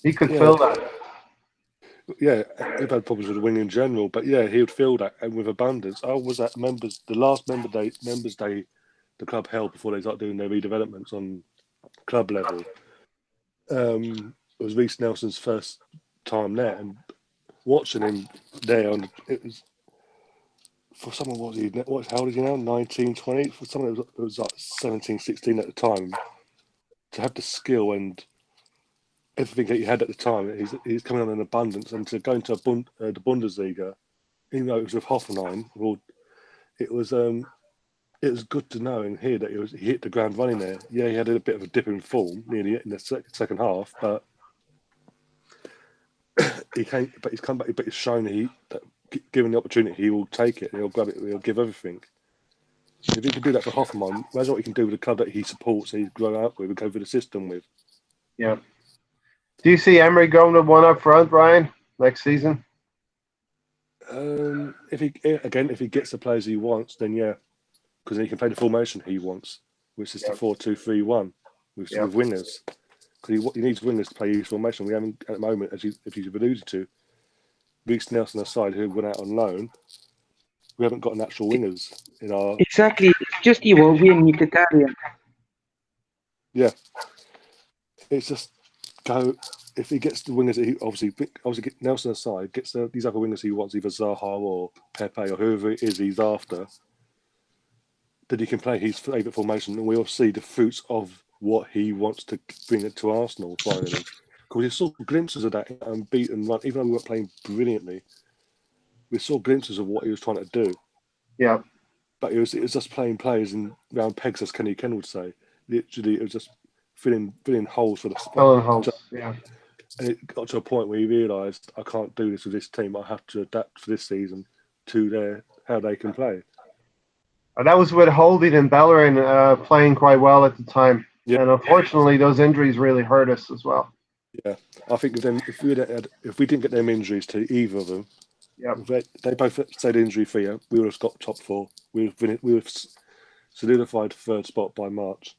He could fill that. Yeah, we've had problems with the wing in general, but yeah, he would fill that and with abundance. I was at the last members day the club held before they start doing their redevelopments on club level. It was Reece Nelson's first time there, and watching him there, it was for someone. How old is he now? 19, 20? For someone it was like 17, 16 at the time. To have the skill and everything that he had at the time, he's coming on in abundance, and to go into the Bundesliga, even though it was with Hoffenheim, it was good to know and hear that he hit the ground running there. Yeah, he had a bit of a dip in form nearly in the second half, but he's come back. But it's shown that given the opportunity, he will take it. He'll grab it. He'll give everything. If he can do that for Hoffenheim, imagine what he can do with the club that he supports, he's grown up with, and go through the system with. Yeah. Do you see Emery going to one up front, Brian, next season? If he gets the players he wants, then yeah, because then he can play the formation he wants, which is the 4-2-3-1 with wingers. Because he needs wingers to play his formation. We haven't at the moment, as you've alluded to, Reece Nelson aside, who went out on loan. We haven't got natural wingers in our. Exactly, it's just Iwobi and Mkhitaryan. Yeah, it's just go. If he gets the wingers, he obviously get Nelson aside, gets these other wingers he wants, either Zaha or Pepe or whoever it is he's after, then he can play his favourite formation, and we'll see the fruits of what he wants to bring it to Arsenal finally. Because we saw glimpses of that unbeaten run, even though we weren't playing brilliantly. We saw glimpses of what he was trying to do. Yeah. But it was just playing players in round pegs, as Kenny Ken would say. Literally, it was just filling holes for the. Filling holes, yeah. And it got to a point where he realised, I can't do this with this team. I have to adapt for this season to how they can play. And that was with Holding and Bellerin playing quite well at the time. Yeah. And unfortunately, those injuries really hurt us as well. Yeah, I think if we didn't get them injuries to either of them, if they both stayed injury free, we would have got top 4. We would have solidified third spot by March.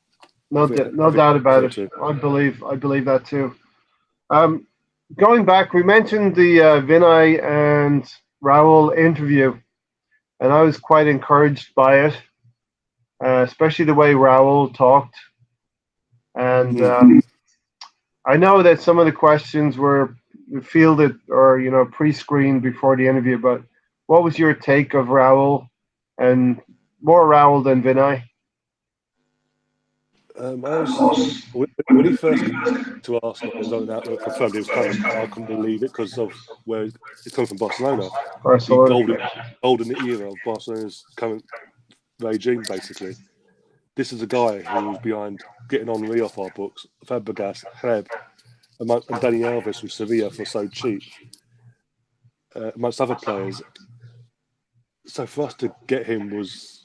No doubt about it. I believe that too. Going back, we mentioned the Vinay and Raul interview, and I was quite encouraged by it, especially the way Raul talked. And I know that some of the questions were fielded or pre-screened before the interview, but what was your take of Raul, and more Raul than Vinay? When he first came to Arsenal, it was on that confirmed he was coming. I couldn't believe it because of where he's coming from, Barcelona. The golden era of Barcelona's current regime, basically. This is a guy who was behind getting Henry off our books, Fabregas, Hreb, and Dani Alves from Sevilla for so cheap, amongst other players. So for us to get him was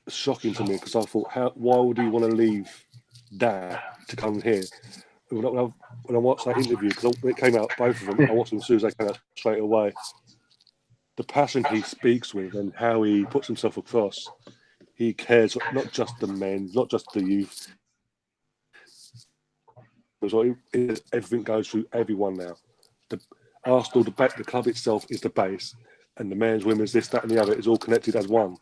shocking to me because I thought, why would he want to leave that to come here? When I watched that interview, because when it came out, both of them, I watched them as soon as they came out straight away. The passion he speaks with and how he puts himself across, he cares not just the men, not just the youth. Everything goes through everyone now. The Arsenal, the club itself is the base, and the men's, women's, this, that, and the other is all connected as one.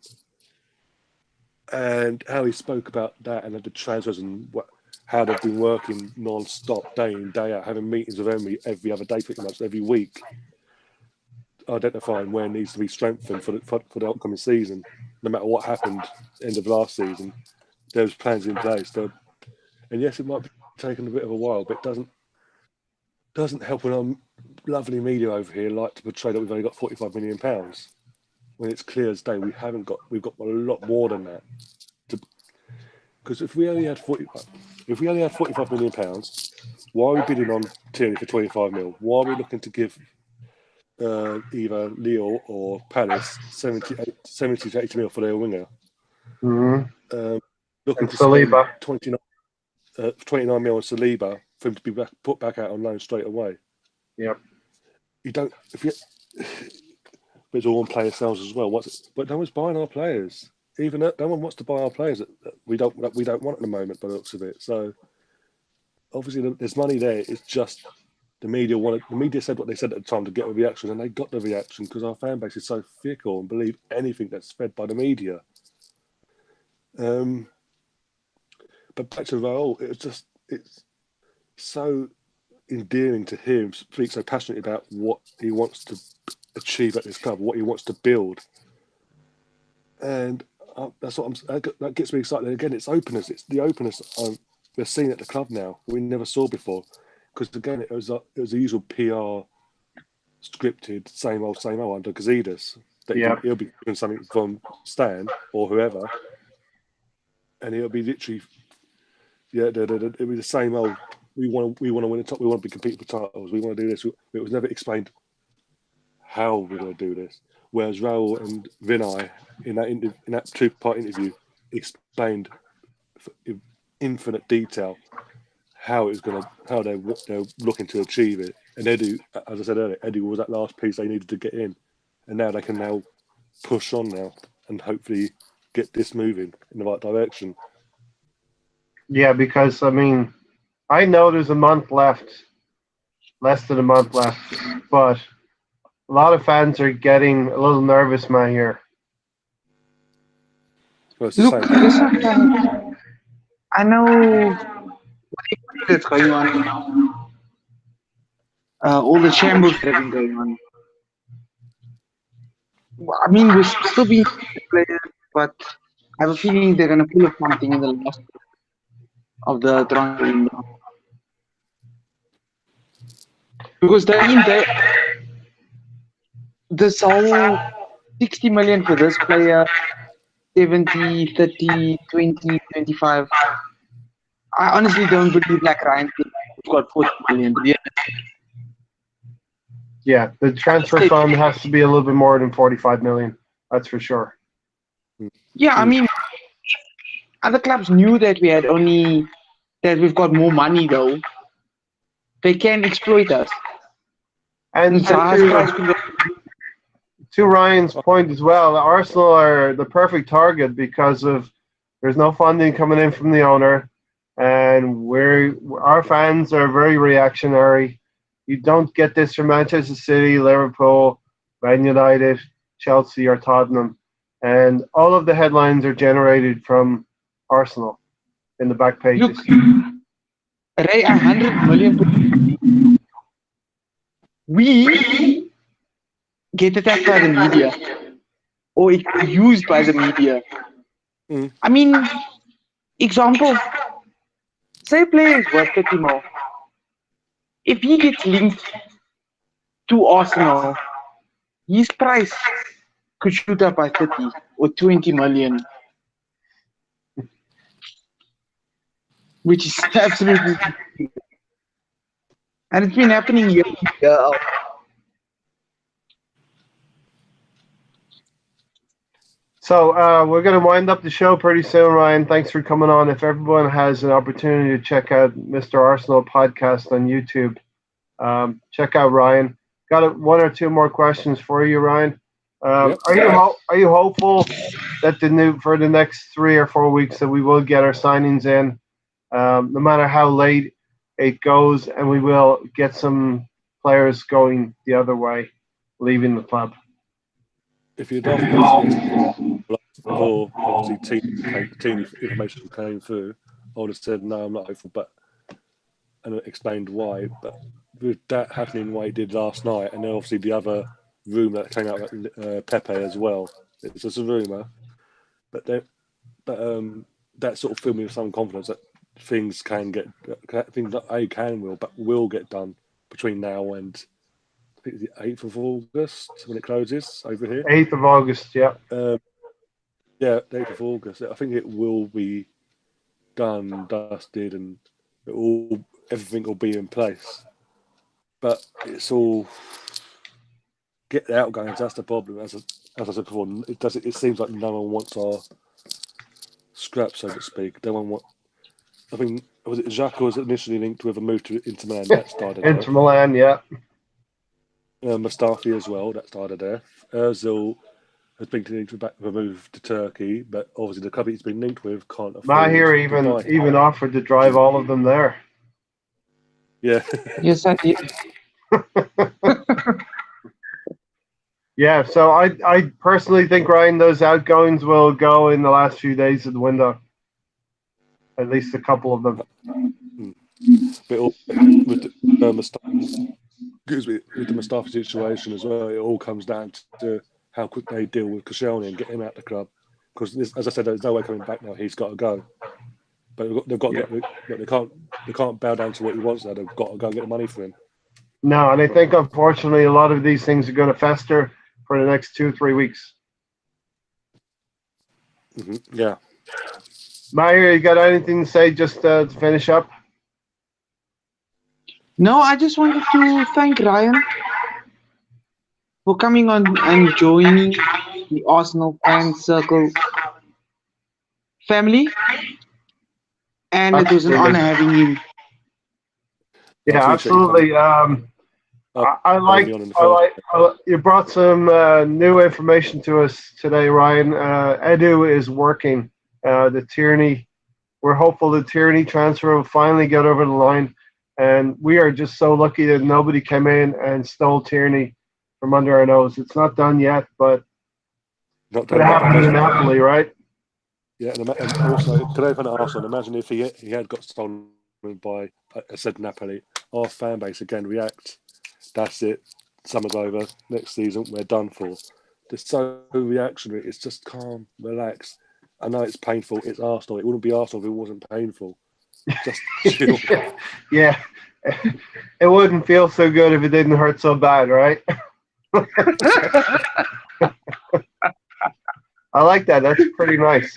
And how he spoke about that and the transfers and how they've been working non-stop, day in, day out, having meetings with Emery every other day, pretty much every week, identifying where it needs to be strengthened for the upcoming season. No matter what happened end of last season, there was plans in place. And yes, it might be taking a bit of a while, but it doesn't help when our lovely media over here like to portray that we've only got £45 million. When it's clear as day, we've got a lot more than that. Because if we only had £45 million, why are we bidding on Tierney for 25 mil? Why are we looking to give either Lille or Palace 70 to 80 mil for their winger? Mm-hmm. Looking to spend 29 mil on Saliba for him to be put back out on loan straight away. Yep. But it's all on player sales as well. But no one's buying our players. Even no one wants to buy our players that we don't want at the moment, by the looks of it. So obviously there's money there. It's just the media said what they said at the time to get a reaction, and they got the reaction because our fan base is so fickle and believe anything that's fed by the media. But back to Raul, it's so endearing to hear him speak so passionately about what he wants to achieve at this club, what he wants to build, and that gets me excited. And again, it's openness. It's the openness we're seeing at the club now we never saw before. Because again, it was the usual PR scripted same old under Gazidis. He'll be doing something from Stan or whoever, and it'll be literally it'll be the same old. We want to win the top. We want to be competing for titles. We want to do this. It was never explained how we're going to do this. Whereas Raul and Vinay in that two-part interview explained in infinite detail how they're looking to achieve it. And Eddie, as I said earlier, Eddie was that last piece they needed to get in, and now they can push on and hopefully get this moving in the right direction. Yeah, because I know there's a month left, less than a month left, but a lot of fans are getting a little nervous, man, here. Well, look, I know that's going on. All the shambles that have been going on. We're still being players, but I have a feeling they're going to pull up something in the last of the transfer window. Because this whole 60 million for this player, 70, 30, 20, 25. I honestly don't believe like Ryan said, we've got 40 million. Yeah, the transfer fund has to be a little bit more than 45 million. That's for sure. Yeah, I mean, other clubs knew that we've got more money though. They can exploit us. And It's the highest price could go. to Ryan's point as well, Arsenal are the perfect target because of there's no funding coming in from the owner, and our fans are very reactionary. You don't get this from Manchester City, Liverpool, Man United, Chelsea, or Tottenham, and all of the headlines are generated from Arsenal in the back pages. Look, Ray, 100 million. We get attacked by the media or used by the media. Mm. I mean, example, say a player is worth 30 mil. If he gets linked to Arsenal, his price could shoot up by 30 or 20 million, which is absolutely. And it's been happening year in, year out. So we're going to wind up the show pretty soon, Ryan. Thanks for coming on. If everyone has an opportunity to check out Mr. Arsenal podcast on YouTube, check out Ryan. Got one or two more questions for you, Ryan. Yep. Are you hopeful that for the next 3 or 4 weeks that we will get our signings in, no matter how late it goes, and we will get some players going the other way, leaving the club? If you'd asked me this before, obviously, team information came through, I would have said no, I'm not hopeful, and explained why. But with that happening the way it did last night, and then obviously the other rumour that came out about Pepe as well, it's just a rumour. But that sort of filled me with some confidence that things will get done between now and I think it's the 8th of August when it closes over here. 8th of August, yeah. Yeah, 8th of August. I think it will be done, dusted, and everything will be in place. But it's all get the outgoings. That's the problem. As I said before, it seems like no one wants our scrap, so to speak. No one wants. I think was it Xhaka was initially linked with a move to Inter Milan. That started Inter Milan, yeah. Mustafi as well. That started there. Özil has been linked with a move to Turkey, but obviously the club he's been linked with can't afford. Mahir even offered to drive all of them there. Yeah. Yes, I did. Yeah, so I personally think, Ryan, those outgoings will go in the last few days of the window. At least a couple of them. But with the Mustafi situation as well, it all comes down to how quick they deal with Koscielny and get him out of the club. Because, as I said, there's no way coming back now. He's got to go. But they've got to they can't bow down to what he wants now. They've got to go and get the money for him. No, and I think, unfortunately, a lot of these things are going to fester for the next 2 or 3 weeks. Mm-hmm. Yeah. Mahir, you got anything to say just to finish up? No, I just wanted to thank Ryan for coming on and joining the Arsenal fan circle family. And it was an honor having him. Yeah, absolutely. You brought some new information to us today, Ryan. Edu is working. The Tierney, we're hopeful the Tierney transfer will finally get over the line. And we are just so lucky that nobody came in and stole Tierney from under our nose. It's not done yet, but it happened in Napoli, right? Yeah, and also, could I open Arsenal? Imagine if he had got stolen by, I said Napoli, our fan base again react. That's it. Summer's over. Next season, we're done for. They're so reactionary. It's just calm, relax. I know it's painful. It's Arsenal. It wouldn't be Arsenal if it wasn't painful. Just chill. Yeah. It wouldn't feel so good if it didn't hurt so bad, right? I like that. That's pretty nice.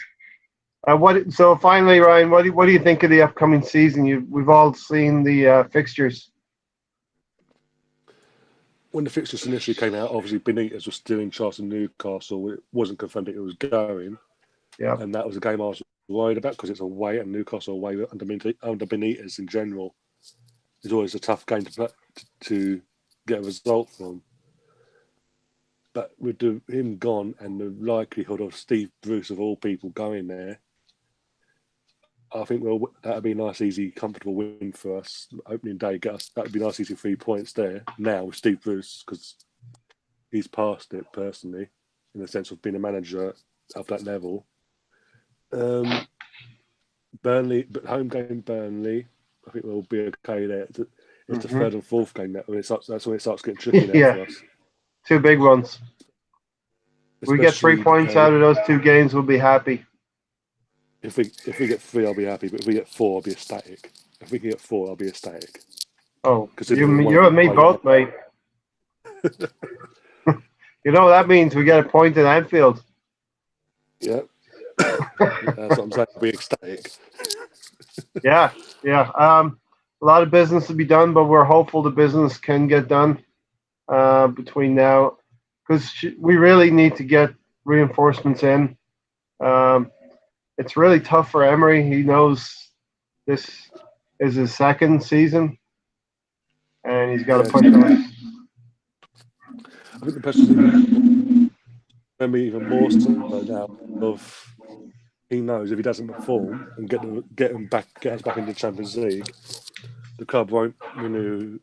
So finally, Ryan, what do you think of the upcoming season? We've all seen the fixtures. when the fixtures initially came out, obviously Benitez was still in charge of Newcastle. It wasn't confirmed that it was going, and that was a game I was worried about because it's away, and Newcastle away under Benitez in general is always a tough game to get a result from. But with him gone and the likelihood of Steve Bruce of all people going there, I think that'd be a nice, easy, comfortable win for us opening day. That'd be a nice, easy 3 points there now with Steve Bruce because he's past it personally in the sense of being a manager of that level. Burnley, but home game Burnley, I think we'll be okay there. It's the third and fourth game that's when it starts getting tricky now for us. 2 big ones. If we get 3 points out of those 2 games, we'll be happy. If we get 3, I'll be happy. But if we get 4, I'll be ecstatic. If we get 4, I'll be ecstatic. Oh, you and me both, mate. You know what that means? We get a point in Anfield. Yeah. That's what I'm saying. I'll be ecstatic. Yeah. A lot of business to be done, but we're hopeful the business can get done between now, because we really need to get reinforcements in. It's really tough for Emery. He knows this is his second season, and he's got to push us. I think the pressure's even more so now. He knows if he doesn't perform and get us back into the Champions League, the club won't renew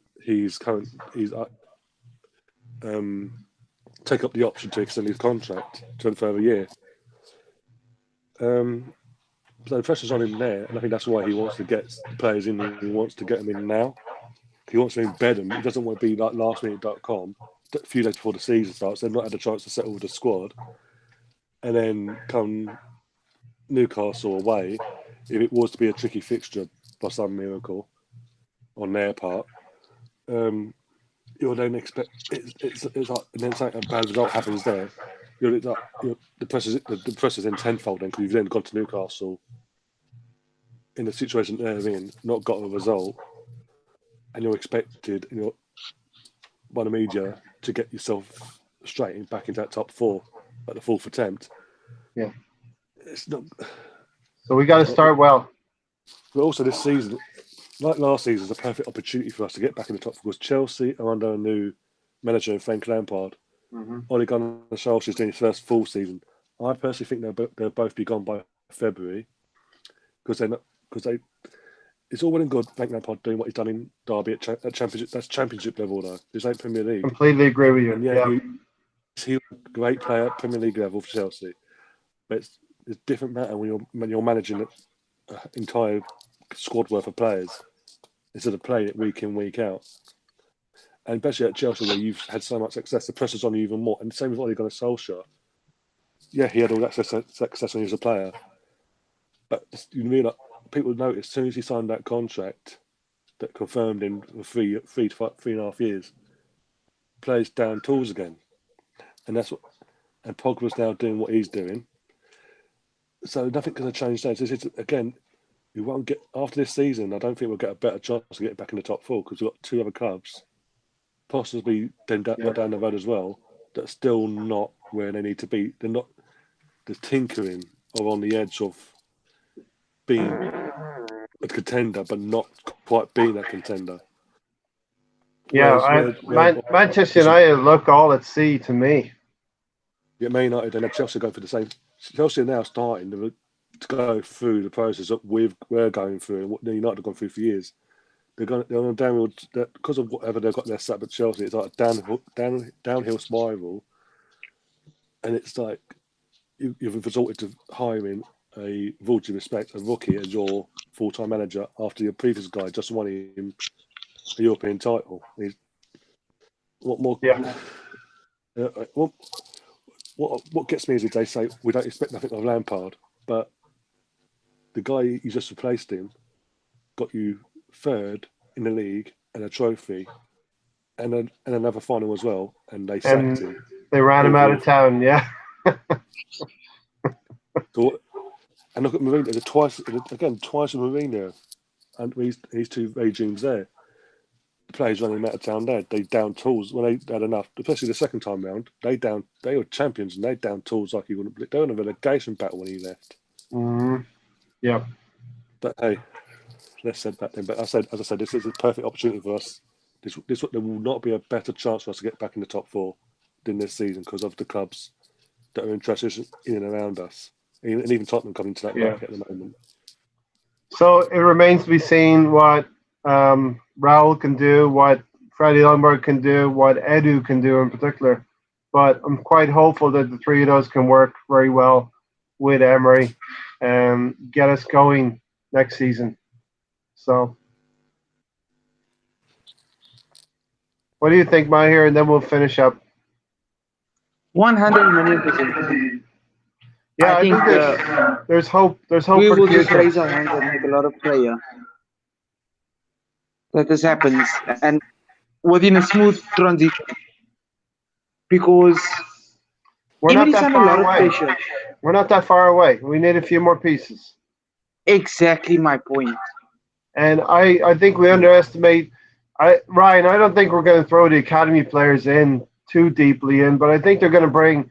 take up the option to extend his contract to a further year. So the pressure's on him there, and I think that's why he wants to get the players in. He wants to get them in now. He wants to embed them. He doesn't want to be like lastminute.com a few days before the season starts. They've not had a chance to settle with the squad, and then come Newcastle away, if it was to be a tricky fixture by some miracle on their part, you'll then expect it's like, and then something a bad result happens there. The pressure's then tenfold then because you've then gone to Newcastle in the situation they're in, not got a result, and you're expected by the media to get yourself straight back into that top 4 at the 4th attempt. Yeah. It's not. So we got to start well. But also this season, like last season, is a perfect opportunity for us to get back in the top 4 because Chelsea are under a new manager in Frank Lampard. Ole Gunnar Solskjaer is doing his first full season. I personally think they'll both be gone by February because it's all well and good Frank Lampard doing what he's done in Derby at Championship. That's Championship level though. This ain't Premier League. Completely agree with you. And he's a great player at Premier League level for Chelsea, but it's a different matter when you're managing an entire squad worth of players instead of playing it week in, week out. And especially at Chelsea, where you've had so much success, the pressure's on you even more. And the same with Ole Gunnar Solskjaer. Yeah, he had all that success when he was a player. But you mean like, people noticed as soon as he signed that contract that confirmed him for 3.5 years, players down tools again. And and Pogba's now doing what he's doing. So nothing's going to change there. Again, we won't get after this season. I don't think we'll get a better chance to get back in the top 4 because we've got 2 other clubs, possibly down the road as well, that are still not where they need to be. They're not. The tinkering or on the edge of being a contender, but not quite being a contender. Yeah, Manchester United look all at sea to me. Yeah, Man United and Chelsea go for the same. Chelsea are now starting to go through the process that we're going through and what the United have gone through for years. They're on a downward because of whatever they've got their set at Chelsea. It's like a downhill spiral, and it's like you've resorted to hiring with all due respect, a rookie as your full-time manager after your previous guy just won him a European title. What more? Yeah. What gets me is they say we don't expect nothing of Lampard, but the guy you just replaced him got you 3rd in the league and a trophy and another final as well, and they sacked him. They ran him out of town, yeah. So, and look at Mourinho, twice with Mourinho, and these 2 regimes there. players running out of town there. They downed tools when they had enough, especially the second time round. They were champions and they downed tools like he wouldn't. They were in a relegation battle when he left. Mm-hmm. Yeah. But hey, let's said that then. But as I said, this is a perfect opportunity for us. There will not be a better chance for us to get back in the top 4 than this season because of the clubs that are in transition in and around us, and even Tottenham coming to that bracket at the moment. So it remains to be seen what Raul can do, what Freddie Lundberg can do, what Edu can do in particular. But I'm quite hopeful that the three of those can work very well with Emery and get us going next season. So, what do you think, Mahir? And then we'll finish up. 100 million%. Yeah, I think there's hope. There's hope we for the will just future. raise our hands and make a lot of prayer that this happens and within a smooth transition. Because We're not Emery's that under a lot far of away. pressure. We're not that far away. We need a few more pieces. Exactly my point. And I think we underestimate. Ryan, I don't think we're going to throw the academy players in too deeply in, but I think they're going to bring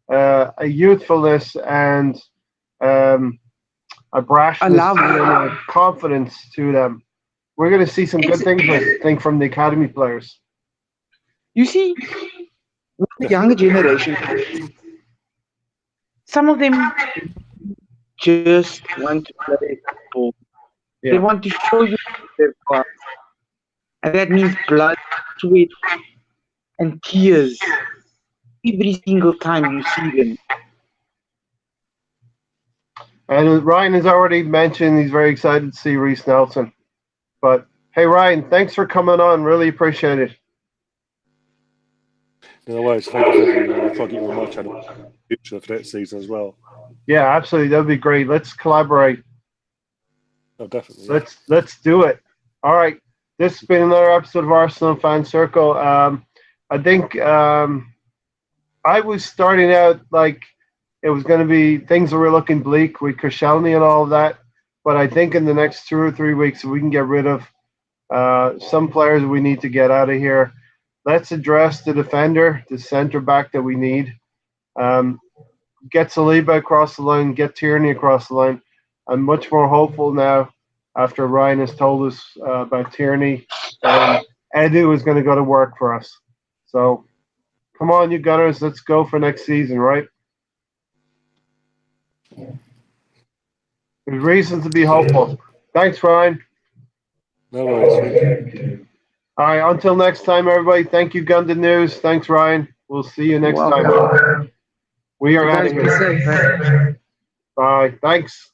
a youthfulness and a brashness and a confidence to them. We're going to see some good things, I think, from the academy players. You see, with the younger generation, some of them just want to play football. Yeah. They want to show you their part. And that means blood, sweat, and tears every single time you see them. And Ryan has already mentioned he's very excited to see Reece Nelson. But hey, Ryan, thanks for coming on. Really appreciate it. No worries. Thank you for having me. I'll try to get you on my channel in the future for that season as well. Yeah, absolutely. That'd be great. Let's collaborate. Oh, definitely. Yeah. Let's do it. All right. This has been another episode of Arsenal Fan Circle. I think I was starting out like it was going to be things were looking bleak with Koscielny and all of that. But I think in the next 2 or 3 weeks, we can get rid of some players we need to get out of here. Let's address the defender, the center back that we need. Get Saliba across the line, get Tierney across the line. I'm much more hopeful now after Ryan has told us about Tierney. Edu is going to go to work for us. So come on, you Gunners, let's go for next season, right? There's reason to be hopeful. Thanks, Ryan. No worries. All right, until next time, everybody. Thank you, Gundam News. Thanks, Ryan. We'll see you next time. We are out of here. Be safe, man. Bye. Thanks.